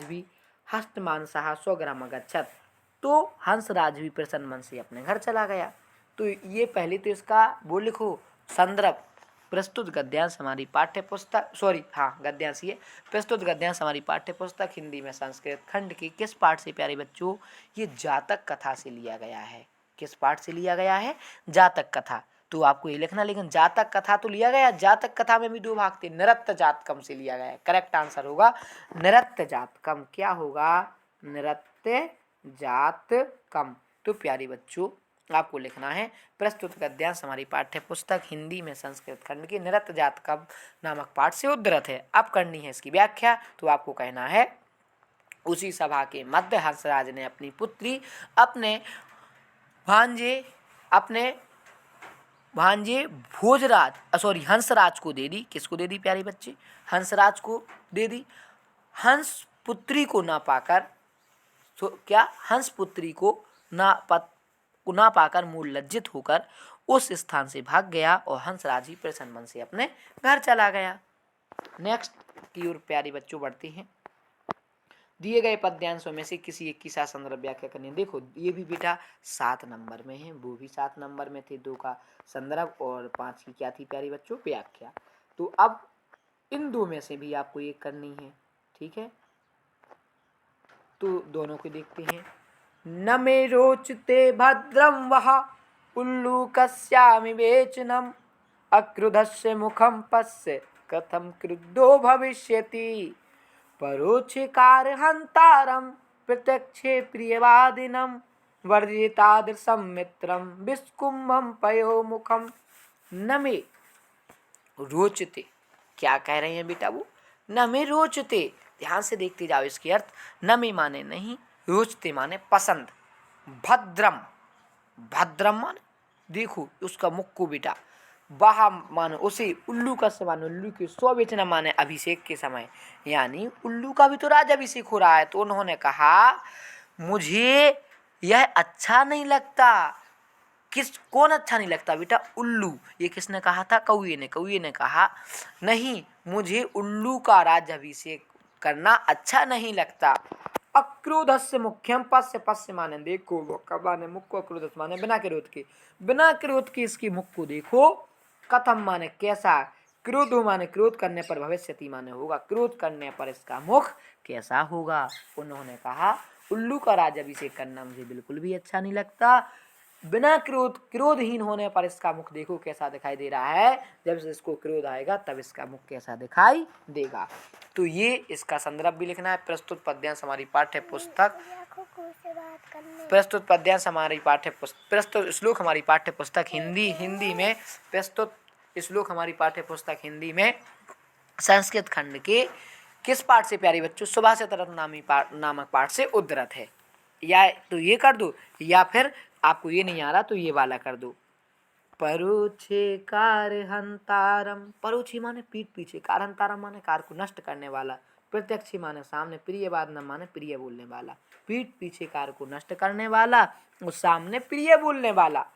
भी हस्तमानसः स्वगृहम् अगच्छत्, तो हंसराज भी प्रसन्न मन से अपने घर चला गया। तो ये पहले तो इसका वो लिखो संदर्भ। प्रस्तुत गद्यांश हमारी पाठ्य पुस्तक, गद्यांश ये प्रस्तुत गद्यांश हमारी पाठ्य पुस्तक हिंदी में संस्कृत खंड की किस पाठ से प्यारे बच्चों? ये जातक कथा से लिया गया है। किस पाठ से लिया गया है? जातक कथा। तो आपको ये लिखना, लेकिन जातक कथा तो लिया गया, जातक कथा में भी दो भाग थे, नृत्य जातकम से लिया गया है। करेक्ट आंसर होगा नृत्य जातकम। क्या होगा? नृत्य जातकम। तो प्यारे बच्चों, आपको लिखना है प्रस्तुत गद्यांश हमारी पाठ्य पुस्तक हिंदी में संस्कृत खंड की नृत्य जातकम नामक पाठ से उद्धृत है। अब करनी है इसकी व्याख्या। तो आपको कहना है, उसी सभा के मध्य हंसराज ने अपनी पुत्री अपने भांजे हंसराज को दे दी। किसको दे दी प्यारे बच्चे? हंसराज को दे दी। हंस पुत्री को ना पाकर, तो क्या हंस पुत्री को ना पाकर मूल लज्जित होकर उस स्थान से भाग गया और हंसराज ही प्रसन्न मन से अपने घर चला गया। नेक्स्ट की ओर प्यारे बच्चों बढ़ते हैं। दिए गए पद्यांशों में से किसी एक की साथ संदर्भ व्याख्या करनी है। देखो ये भी बेटा 7 नंबर में है, वो भी 7 नंबर में थे। 2 का संदर्भ और 5 की क्या थी प्यारे बच्चों? व्याख्या। तो अब इन 2 में से भी आपको एक करनी है। ठीक है, तो दोनों को देखते हैं। न मे रोचते भद्रम वह उल्लूकस्यामि वेचनम, अक्रुधस्य मुखम पश्य कथम क्रुद्धो भविष्यति, परोक्षकारहंतारम प्रत्यक्षे प्रियवादिनम, वर्जितादृशं मित्रम विस्कुम्भम पयोमुखम। न मे रोचते, क्या कह रहे हैं बेटा वो? न मे रोचते, ध्यान से देखते जाओ इसके अर्थ। न मे माने नहीं, रोचते माने पसंद, भद्रम माने देखो उसका मुख को बेटा, वह मानो उसे, उल्लू का से मानो उल्लू के स्ववेचना माने अभिषेक के समय, यानी उल्लू का भी तो राज अभिषेक हो रहा है। तो उन्होंने कहा मुझे यह अच्छा नहीं लगता। कौन अच्छा नहीं लगता बेटा? उल्लू। ये किसने कहा था? कौए ने कहा नहीं, मुझे उल्लू का राज्याभिषेक करना अच्छा नहीं लगता। अक्रोधस्य मुख्यम, पश्य माने देखो, माने मुख को, अक्रोधस माने बिना क्रोध के इसकी मुख को देखो। कथम माने कैसा, क्रोधो माने क्रोध करने पर, भविष्यति माने होगा, क्रोध करने पर इसका मुख कैसा होगा। उन्होंने कहा उल्लू का राज्याभिषेक करना मुझे बिल्कुल भी अच्छा नहीं लगता। बिना क्रोधहीन होने पर इसका मुख देखो कैसा दिखाई दे रहा है। जब इसको क्रोध आएगा तब इसका मुख कैसा दिखाई देगा। तो ये इसका संदर्भ भी लिखना है। प्रस्तुत पद्यांश हमारी पाठ्य पुस्तक हिंदी में संस्कृत खंड के किस पाठ से प्यारे बच्चों? सुभाषित रत्न नामक पाठ से उद्धृत है। या तो ये कर दो, या फिर आपको ये नहीं आ रहा तो ये वाला कर दो। परोक्षे कारहंतारम, परोक्षी माने पीठ पीछे, कारहंतारम माने कार को नष्ट करने वाला, प्रत्यक्षी माने सामने, प्रियवादिनम माने प्रिय बोलने वाला। पीठ पीछे कार को नष्ट करने वाला और सामने प्रिय बोलने वाला।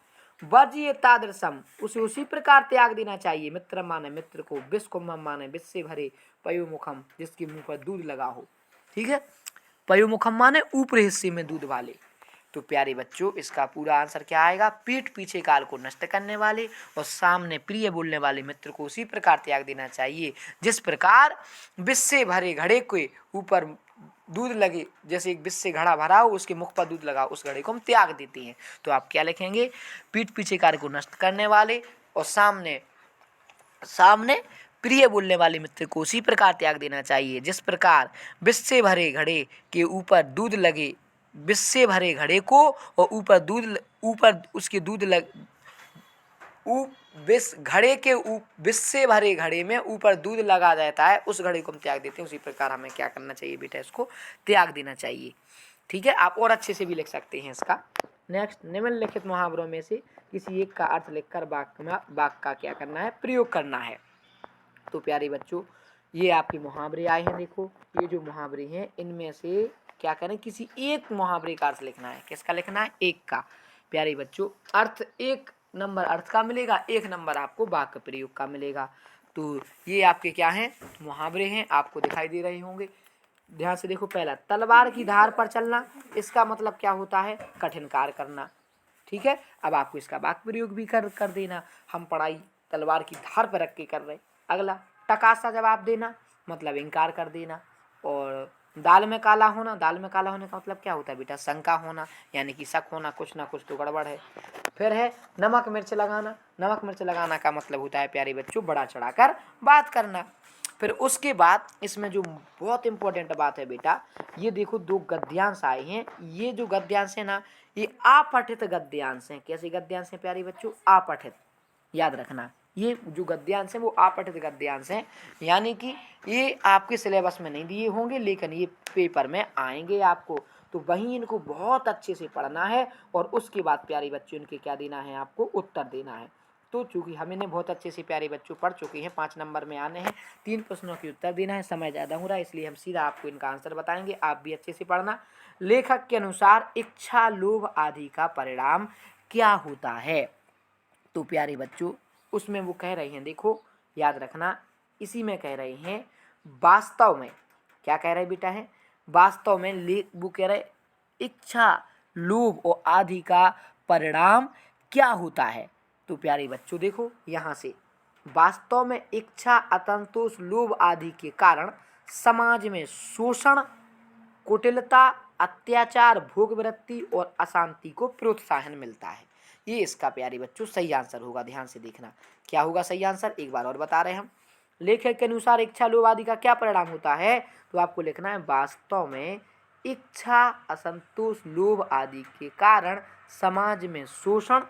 वर्जितादृशम, उसे उसी प्रकार त्याग देना चाहिए। मित्र माने मित्र को, विस्कुम्भम माने विष से भरे, पयोमुखम जिसके मुंह पर दूध लगा हो। ठीक है, पयोमुखम माने ऊपरी हिस्से में दूध वाले। तो प्यारे बच्चों इसका पूरा आंसर क्या आएगा? पीठ पीछे काल को नष्ट करने वाले और सामने प्रिय बोलने वाले मित्र को उसी प्रकार त्याग देना चाहिए जिस प्रकार विष से भरे घड़े के ऊपर दूध लगे, जैसे एक विष से घड़ा भरा हो उसके मुख पर दूध लगा, उस घड़े को हम त्याग देते हैं। तो आप क्या लिखेंगे? पीठ पीछे कार्य को नष्ट करने वाले और सामने प्रिय बोलने वाले मित्र को उसी प्रकार त्याग देना चाहिए जिस प्रकार विष से भरे घड़े के ऊपर दूध लगे, विष से भरे घड़े को और ऊपर उसके दूध लग विष घड़े के विष से भरे घड़े में ऊपर दूध लगा जाता है, उस घड़े को हम त्याग देते हैं। उसी प्रकार हमें क्या करना चाहिए बेटा, इसको त्याग देना चाहिए। ठीक है, आप और अच्छे से भी लिख सकते हैं इसका। नेक्स्ट, निम्नलिखित मुहावरों में से किसी एक का अर्थ लिखकर वाक्य का क्या करना है, प्रयोग करना है। तो प्यारे बच्चों, ये आपके मुहावरे आए हैं। देखो, ये जो मुहावरे हैं इनमें से क्या करें, किसी एक मुहावरे का अर्थ लिखना है। किसका लिखना है, एक का। प्यारे बच्चों, अर्थ 1 नंबर अर्थ का मिलेगा, 1 नंबर आपको वाक्य प्रयोग का मिलेगा। तो ये आपके क्या हैं, मुहावरे हैं, आपको दिखाई दे रहे होंगे। ध्यान से देखो, पहला, तलवार की धार पर चलना, इसका मतलब क्या होता है, कठिन कार्य करना। ठीक है, अब आपको इसका वाक्य प्रयोग भी कर देना। हम पढ़ाई तलवार की धार पर रख के कर रहे। अगला, टकासा जवाब देना, मतलब इनकार कर देना। और दाल में काला होना, दाल में काला होने का मतलब क्या होता है बेटा, शंका होना, यानी कि शक होना, कुछ ना कुछ तो गड़बड़ है। फिर है नमक मिर्च लगाना, नमक मिर्च लगाना का मतलब होता है प्यारे बच्चों, बड़ा चढ़ाकर बात करना। फिर उसके बाद इसमें जो बहुत इंपॉर्टेंट बात है बेटा, ये देखो 2 गद्यांश आए हैं। ये जो गद्यांश है ना, ये अपठित गद्यांश हैं। कैसे गद्यांश हैं प्यारे बच्चों, अपठित, याद रखना। ये जो गद्यांश हैं वो अपठित गद्यांश हैं, यानी कि ये आपके सिलेबस में नहीं दिए होंगे, लेकिन ये पेपर में आएंगे आपको। तो वहीं इनको बहुत अच्छे से पढ़ना है और उसके बाद प्यारे बच्चों इनके क्या देना है, आपको उत्तर देना है। तो चूंकि हम इन्हें बहुत अच्छे से प्यारे बच्चों पढ़ चुके हैं, 5 नंबर में आने हैं, 3 प्रश्नों के उत्तर देना है, समय ज़्यादा हो रहा है इसलिए हम सीधा आपको इनका आंसर बताएंगे, आप भी अच्छे से पढ़ना। लेखक के अनुसार इच्छा, लोभ आदि का परिणाम क्या होता है। तो प्यारे बच्चों, उसमें वो कह रहे हैं, देखो याद रखना, इसी में कह रहे हैं वास्तव में, क्या कह रहे बेटा है, वास्तव में वो कह रहे इच्छा, लोभ और आदि का परिणाम क्या होता है। तो प्यारे बच्चों देखो, यहाँ से वास्तव में इच्छा, असंतोष, लोभ आदि के कारण समाज में शोषण, कुटिलता, अत्याचार, भोगवृत्ति और अशांति को प्रोत्साहन मिलता है। ये इसका प्यारे बच्चों सही आंसर होगा। ध्यान से देखना, क्या होगा सही आंसर, एक बार और बता रहे हैं हम। लेखक के अनुसार इच्छा, लोभ आदि का क्या परिणाम होता है, तो आपको लिखना है वास्तव में इच्छा, असंतोष, लोभ आदि के कारण समाज में शोषण,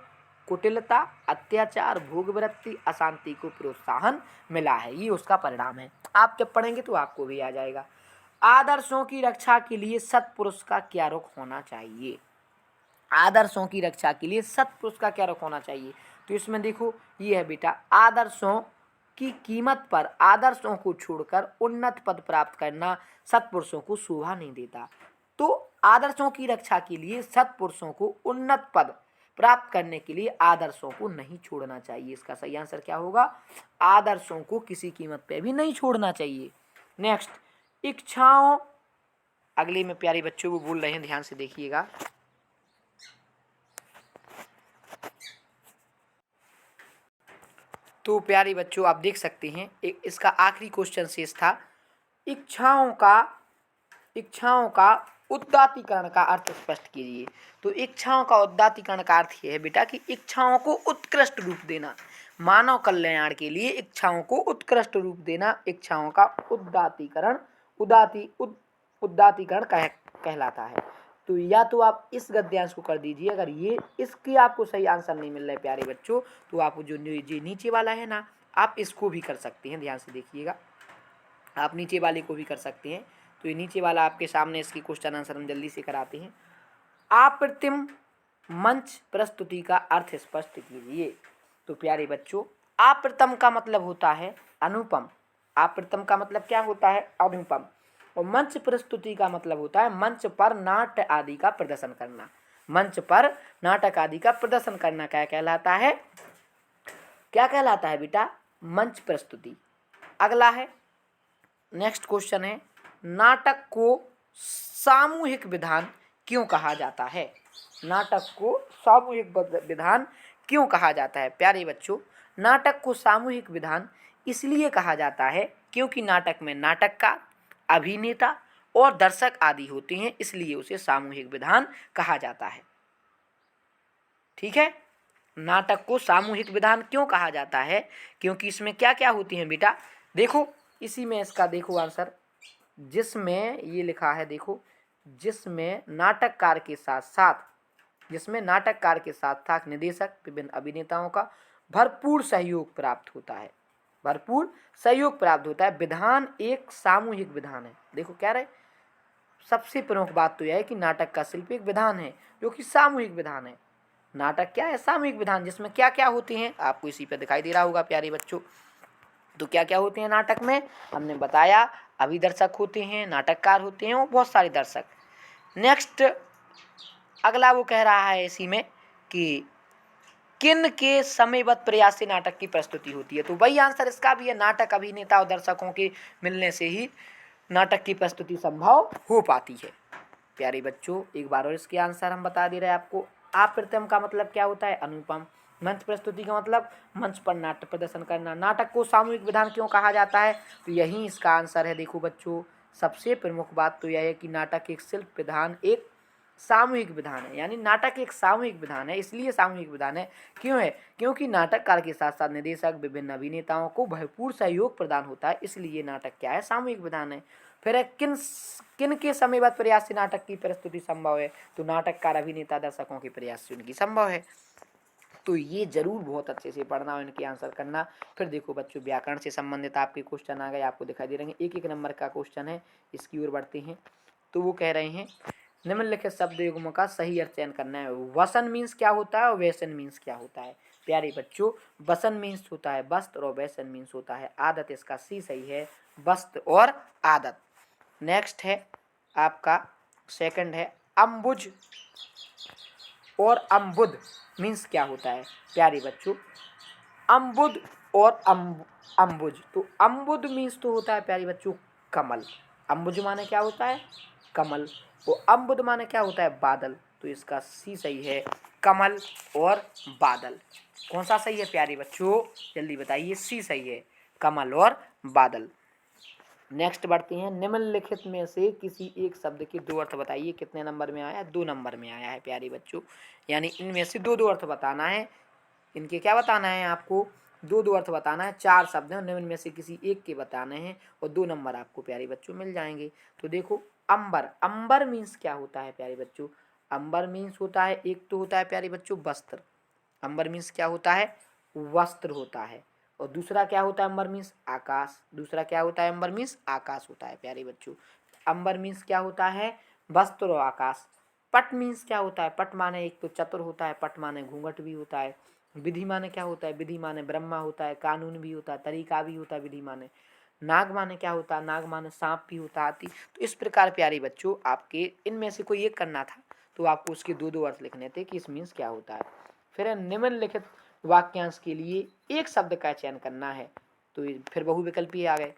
कुटिलता, अत्याचार, भोगवृत्ति, अशांति को प्रोत्साहन मिला है। ये उसका परिणाम है। आप जब पढ़ेंगे तो आपको भी आ जाएगा। आदर्शों की रक्षा के लिए सत्पुरुष का क्या रुख होना चाहिए। आदर्शों की रक्षा के लिए सत्पुरुष का क्या रुख होना चाहिए। तो इसमें देखो, ये है बेटा, आदर्शों की कीमत पर आदर्शों को छोड़कर उन्नत पद प्राप्त करना सत्पुरुषों को शोभा नहीं देता। तो आदर्शों की रक्षा के लिए सत्पुरुषों को उन्नत पद प्राप्त करने के लिए आदर्शों को नहीं छोड़ना चाहिए। इसका सही आंसर क्या होगा, आदर्शों को किसी कीमत पे भी नहीं छोड़ना चाहिए। नेक्स्ट, इच्छाओं, अगले में प्यारे बच्चों को बोल रहे हैं, ध्यान से देखिएगा। तो प्यारे बच्चों आप देख सकते हैं, इसका आखिरी क्वेश्चन शेष था, इच्छाओं का उदात्तीकरण का अर्थ स्पष्ट कीजिए। तो इच्छाओं का उदात्तीकरण का अर्थ यह है बेटा कि इच्छाओं को उत्कृष्ट रूप देना, मानव कल्याण के लिए इच्छाओं को उत्कृष्ट रूप देना, इच्छाओं का उदात्तीकरण उदात्तीकरण कहलाता है। तो या तो आप इस गद्यांश को कर दीजिए, अगर ये इसकी आपको सही आंसर नहीं मिल रहा है प्यारे बच्चों, तो आप जो नीचे वाला है ना, आप इसको भी कर सकते हैं। ध्यान से देखिएगा, आप नीचे वाले को भी कर सकते हैं। तो ये नीचे वाला आपके सामने, इसकी क्वेश्चन आंसर हम जल्दी से कराते हैं। अप्रतिम मंच प्रस्तुति का अर्थ स्पष्ट कीजिए। तो प्यारे बच्चों, अप्रतिम का मतलब होता है अनुपम, अप्रतिम का मतलब क्या होता है, अनुपम। और मंच प्रस्तुति का मतलब होता है मंच पर नाट्य आदि का प्रदर्शन करना। मंच पर नाटक आदि का प्रदर्शन करना क्या कहलाता है, क्या कहलाता है बेटा, मंच प्रस्तुति। अगला है, नेक्स्ट क्वेश्चन है, नाटक को सामूहिक विधान क्यों कहा जाता है। नाटक को सामूहिक विधान क्यों कहा जाता है। प्यारे बच्चों, नाटक को सामूहिक विधान इसलिए कहा जाता है क्योंकि नाटक में नाटककार, अभिनेता और दर्शक आदि होते हैं, इसलिए उसे सामूहिक विधान कहा जाता है। ठीक है, नाटक को सामूहिक विधान क्यों कहा जाता है, क्योंकि इसमें क्या क्या होती हैं बेटा, देखो इसी में इसका देखो आंसर, जिसमें ये लिखा है, देखो जिसमें नाटककार के साथ साथ, जिसमें नाटककार के साथ साथ निर्देशक विभिन्न अभिनेताओं का भरपूर सहयोग प्राप्त होता है, भरपूर सहयोग प्राप्त होता है। विधान एक सामूहिक विधान है। देखो क्या रहे, सबसे प्रमुख बात तो यह है कि नाटक का शिल्प एक विधान है जो कि सामूहिक विधान है। नाटक क्या है? सामूहिक विधान, जिसमें क्या क्या होते हैं आपको इसी पे दिखाई दे रहा होगा प्यारे बच्चों। तो क्या क्या होते हैं नाटक में, हमने बताया, अभिदर्शक होते हैं, नाटककार होते हैं और बहुत सारे दर्शक। नेक्स्ट अगला वो कह रहा है इसी में कि किन के समयबद्ध प्रयास से नाटक की प्रस्तुति होती है। तो वही आंसर इसका भी है, नाटक अभिनेता और दर्शकों के मिलने से ही नाटक की प्रस्तुति संभव हो पाती है। प्यारे बच्चों एक बार और इसके आंसर हम बता दे रहे हैं आपको। अप्रतिम का मतलब क्या होता है? अनुपम। मंच प्रस्तुति का मतलब मंच पर नाट्य प्रदर्शन करना। नाटक को सामूहिक विधान क्यों कहा जाता है? तो यही इसका आंसर है। देखो बच्चों सबसे प्रमुख बात तो यह है कि नाटक एक शिल्प विधान एक सामूहिक विधान है, यानी नाटक एक सामूहिक विधान है। इसलिए सामूहिक विधान है, क्यों है? क्योंकि नाटककार के साथ साथ निर्देशक विभिन्न अभिनेताओं को भरपूर सहयोग प्रदान होता है, इसलिए नाटक क्या है? सामूहिक विधान है। फिर है किन किन के समयबद्ध प्रयास से नाटक की प्रस्तुति संभव है? तो नाटककार अभिनेता दर्शकों के प्रयास से उनकी संभव है। तो ये जरूर बहुत अच्छे से पढ़ना और इनके आंसर करना। फिर देखो बच्चों व्याकरण से संबंधित आपके क्वेश्चन आ गए, आपको दिखाई दे रहे हैं, एक एक नंबर का क्वेश्चन है। इसकी ओर बढ़ते हैं। तो वो कह रहे हैं निम्नलिखित शब्द युग्म का सही अर्थ चयन करना है। वसन मीन्स क्या होता है और वेसन मीन्स क्या होता है? प्यारे बच्चों वसन मीन्स होता है वस्त्र और वेसन मीन्स होता है आदत। इसका सी सही है, वस्त्र और आदत। नेक्स्ट है आपका सेकंड है अम्बुज और अम्बुद मीन्स क्या होता है? प्यारे बच्चों अम्बुद और अम्बुज, तो अम्बुद मीन्स तो होता है प्यारे बच्चों कमल। अम्बुज माने क्या होता है? कमल। वो अम्बुद माने क्या होता है? बादल। तो इसका सी सही है, कमल और बादल। कौन सा सही है प्यारे बच्चों? जल्दी बताइए। सी सही है, कमल और बादल। नेक्स्ट बढ़ते हैं। निम्नलिखित में से किसी एक शब्द के दो अर्थ बताइए। कितने नंबर में आया है? 2 नंबर में आया है प्यारे बच्चों। यानी इनमें से दो दो अर्थ बताना है। इनके क्या बताना है आपको? दो दो अर्थ बताना है। 4 शब्द हैं, निम्न में से किसी एक के बताने हैं और 2 नंबर आपको प्यारे बच्चों मिल जाएंगे। तो देखो अंबर, अंबर मीन्स क्या होता है प्यारे बच्चों? अंबर मीन्स होता है, एक तो होता है प्यारे बच्चों वस्त्र। अंबर मीन्स क्या होता है? वस्त्र होता है। और दूसरा क्या होता है? अंबर मीन्स आकाश। दूसरा क्या होता है? अंबर मीन्स आकाश होता है प्यारे बच्चों। अंबर मीन्स क्या होता है? वस्त्र और आकाश। पट मीन्स क्या होता है? पट माने एक तो चतुर होता है, पट माने घूंघट भी होता है। विधि माने क्या होता है? विधि माने ब्रह्मा होता है, कानून भी होता है, तरीका भी होता है विधि माने। नाग माने क्या होता है? नाग माने सांप भी होता है। तो इस प्रकार प्यारे बच्चों आपके इनमें से कोई एक करना था, तो आपको उसके दो दो अर्थ लिखने थे कि इस मीन्स क्या होता है। फिर निम्नलिखित वाक्यांश के लिए एक शब्द का चयन करना है। तो फिर बहुविकल्पी आ गए।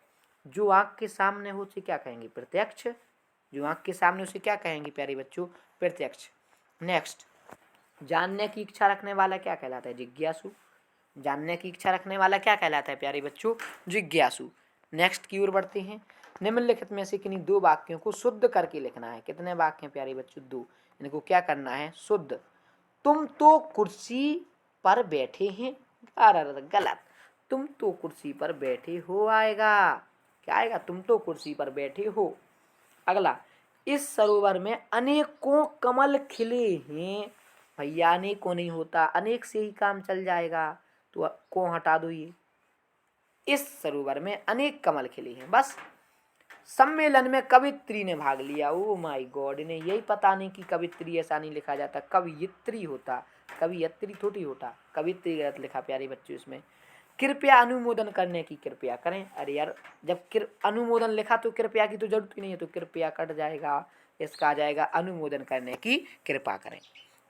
जो आँख के सामने हो उसे क्या कहेंगे? प्रत्यक्ष। जो आँख के सामने उसे क्या कहेंगे प्यारे बच्चों? प्रत्यक्ष। नेक्स्ट जानने की इच्छा रखने वाला क्या कहलाता है? जिज्ञासु। जानने की इच्छा रखने वाला क्या कहलाता है प्यारे बच्चों? जिज्ञासु। नेक्स्ट की ओर बढ़ते हैं। निम्नलिखित में से किन्हीं दो वाक्यों को शुद्ध करके लिखना है। कितने वाक्य हैं प्यारे बच्चों? 2। इनको क्या करना है? शुद्ध। तुम तो कुर्सी पर बैठे हैं, अरे गलत। तुम तो कुर्सी पर बैठे हो आएगा। क्या आएगा? तुम तो कुर्सी पर बैठे हो। अगला इस सरोवर में अनेकों कमल खिले हैं। भैया अनेकों नहीं होता, अनेक से ही काम चल जाएगा, तो को हटा दो। ये इस सरोवर में अनेक कमल खिले हैं, बस। सम्मेलन में कवित्री ने भाग लिया। ओ माय गॉड, इन्हें यही पता नहीं कि कवित्री ऐसा नहीं लिखा जाता, कवियत्री होता, कवियत्री थोड़ी होता, कवित्री गलत लिखा प्यारे बच्चों इसमें। कृपया अनुमोदन करने की कृपया करें। अरे यार जब अनुमोदन लिखा तो कृपया की तो जरूरत ही नहीं है, तो कृपया कट जाएगा, इसका आ जाएगा अनुमोदन करने की कृपा करें।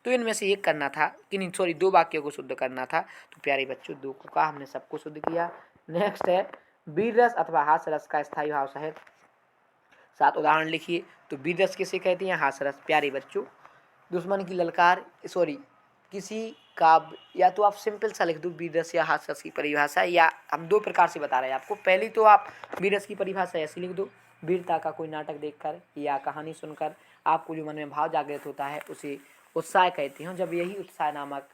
तो इनमें से एक करना था कि नहीं, सॉरी 2 वाक्यों को शुद्ध करना था। तो प्यारे बच्चों 2 को कहा, हमने सबको शुद्ध किया। नेक्स्ट है वीर रस अथवा हास्य रस का स्थायी भाव सहित 7 उदाहरण लिखिए। तो वीर रस किसे कहते हैं? हास्य रस। प्यारे बच्चों दुश्मन की ललकार, सॉरी किसी काव्य, या तो आप सिंपल सा लिख दो वीर रस या हास्य रस की परिभाषा, या हम 2 प्रकार से बता रहे हैं आपको। पहली तो आप वीर रस की परिभाषा ऐसी लिख दो, वीरता का कोई नाटक देखकर या कहानी सुनकर आपको जो मन में भाव जागृत होता है उसे उत्साह कहते हैं। जब यही उत्साह नामक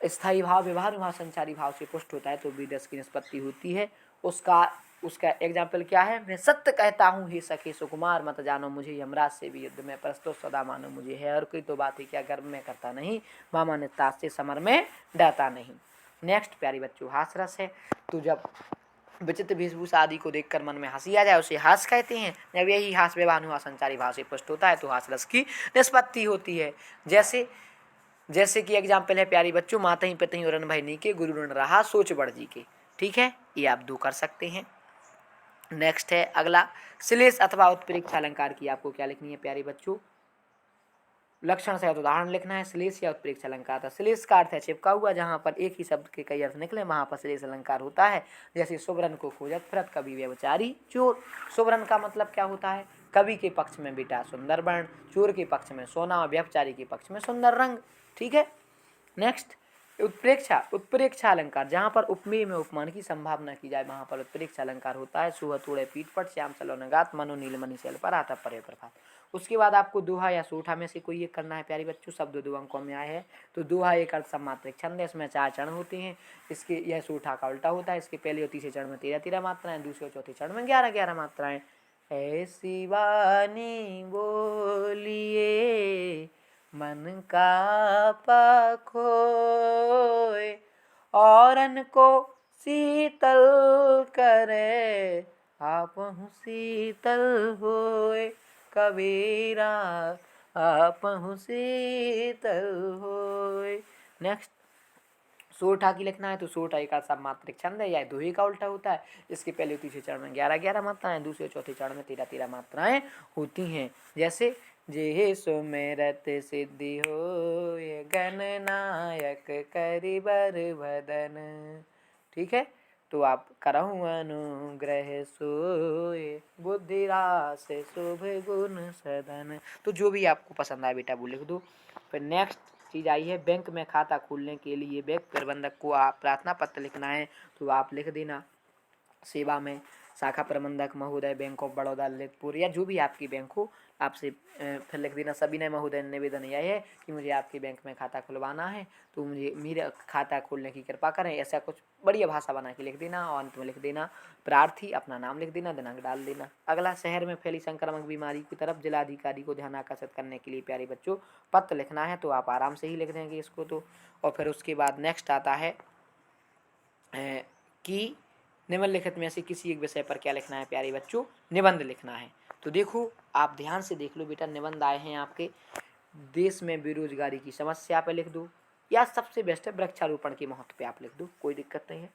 स्थायी भाव व्यवहार वहाँ संचारी भाव से पुष्ट होता है तो बीडस की निष्पत्ति होती है। उसका एग्जाम्पल क्या है, मैं सत्य कहता हूँ हे सखे सुकुमार, मत जानो मुझे यमराज से भी युद्ध में, प्रस्तुत सदा मानो मुझे है। और कोई तो बात है क्या गर्व में करता नहीं, मामा निताज से समर में डरता नहीं। नेक्स्ट प्यारी बच्चों हास्यरस है। तो जब विचित्र वेशभूषा आदि को देखकर मन में हंसी आ जाए उसे हास्य कहते हैं। जब यही हास्य व्यवहार हुआ संचारी भाव से पुष्ट होता है तो हास्यरस की निष्पत्ति होती है। जैसे कि एग्जाम्पल है प्यारी बच्चों, माता ही पिता ही और भाई नी के गुरु ऋण रहा सोच बढ़ जी के। ठीक है, ये आप दो कर सकते हैं। नेक्स्ट है अगला, श्लेष अथवा उत्प्रेक्षा अलंकार की आपको क्या लिखनी है प्यारे बच्चों, लक्षण सहित उदाहरण लिखना है। श्लेष या उत्प्रेक्षा अलंकार था। श्लेष का अर्थ है चिपका हुआ, जहाँ पर एक ही शब्द के कई अर्थ निकले वहाँ पर श्लेष अलंकार होता है। जैसे सुबरन को खोजत फिरत कवि व्यभिचारी चोर। सुबरन का मतलब क्या होता है, कवि के पक्ष में बेटा सुंदर वर्ण, चोर के पक्ष में सोना, व्यभिचारी के पक्ष में सुंदर रंग। ठीक है। नेक्स्ट उत्प्रेक्षा अलंकार, जहाँ पर उपमेय में उपमान की संभावना की जाए वहाँ पर उत्प्रेक्षा अलंकार होता है। सुह तोड़े पीठ पट श्याम सलोनगात मनो नीलमणि शैल पर आता परे प्रभात। उसके बाद आपको दोहा या सोठा में से कोई एक करना है प्यारी बच्चों। शब्द 2 अंकों में आए हैं। तो दोहा एक अर्थ सम्मात्रक छंद है, इसमें 4 चरण होते हैं। इसके यह सोठा का उल्टा होता है। इसके पहले और तीसरे चरण में 13-13 मात्राएं, दूसरे और चौथे चरण में 11-11 मात्राएं। ऐसी वाणी बोलिए मन का पखोए, औरन को शीतल करे आपहु शीतल होए, कबीरा आपहु शीतल होए। नेक्स्ट सोठा की लिखना है। तो सोठा एक सम्मात्रक छंद है, या दोहे का उल्टा होता है। इसके पहले तीसरे चरण में 11-11 मात्राएं, दूसरे चौथे चरण में 13-13 मात्राएं होती हैं। जैसे जे सुमिरत सिद्धि हो ये गणनायक करिबर भदन। ठीक है। तो आप करहु अनुग्रह सोए, बुद्धि रास शुभ गुण सदन। तो जो भी आपको पसंद आए बेटा वो लिख दो। फिर नेक्स्ट चीज आई है, बैंक में खाता खोलने के लिए बैंक प्रबंधक को आप प्रार्थना पत्र लिखना है। तो आप लिख देना सेवा में शाखा प्रबंधक महोदय बैंक ऑफ बड़ौदा ललितपुर, या जो भी आपकी बैंक हो आपसे फिर लिख देना सविनय महोदय निवेदन यह है कि मुझे आपके बैंक में खाता खुलवाना है, तो मुझे मेरा खाता खोलने की कृपा करें। ऐसा कुछ बढ़िया भाषा बना के लिख देना और अंत में लिख देना प्रार्थी, अपना नाम लिख देना, दिनांक डाल देना। अगला, शहर में फैली संक्रामक बीमारी की तरफ जिलाधिकारी को ध्यान आकर्षित करने के लिए प्यारे बच्चों पत्र लिखना है। तो आप आराम से ही लिख देंगे इसको। तो और फिर उसके बाद नेक्स्ट आता है कि निम्नलिखित में से किसी एक विषय पर क्या लिखना है प्यारे बच्चों, निबंध लिखना है। तो देखो आप ध्यान से देख लो बेटा, निबंध आए हैं आपके देश में बेरोजगारी की समस्या पे लिख दो, या सबसे बेस्ट है वृक्षारोपण के महत्व पे आप लिख दो, कोई दिक्कत नहीं है।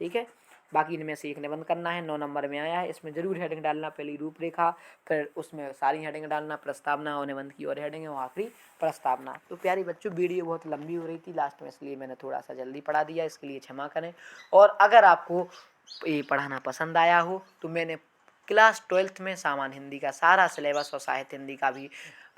ठीक है। बाकी इनमें से एक निबंध करना है, 9 नंबर में आया है। इसमें जरूर हेडिंग डालना, पहली रूपरेखा, फिर उसमें सारी हेडिंग डालना, प्रस्तावना और निबंध की और हेडिंग और आखिरी प्रस्तावना। तो प्यारी बच्चों वीडियो बहुत लंबी हो रही थी लास्ट में, इसलिए मैंने थोड़ा सा जल्दी पढ़ा दिया, इसके लिए क्षमा करें। और अगर आपको ये पढ़ाना पसंद आया हो तो मैंने क्लास 12th में सामान्य हिंदी का सारा सिलेबस और साहित्य हिंदी का भी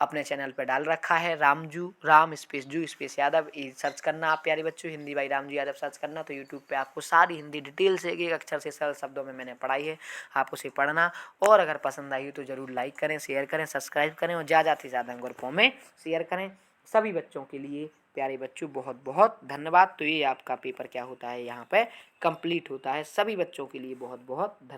अपने चैनल पर डाल रखा है। राम स्पेस जू स्पेस यादव, ये सर्च करना आप प्यारे बच्चों, हिंदी बाई रामजू यादव सर्च करना, तो यूट्यूब पे आपको सारी हिंदी डिटेल से एक अक्षर से सरल शब्दों में मैंने पढ़ाई है, आप उसे पढ़ना। और अगर पसंद आई हो तो ज़रूर लाइक करें, शेयर करें, सब्सक्राइब करें और ज़्यादा से ज़्यादा ग्रुपों में शेयर करें। सभी बच्चों के लिए प्यारे बच्चों बहुत बहुत धन्यवाद। तो ये आपका पेपर क्या होता है यहाँ पे कंप्लीट होता है। सभी बच्चों के लिए बहुत बहुत धन्यवाद।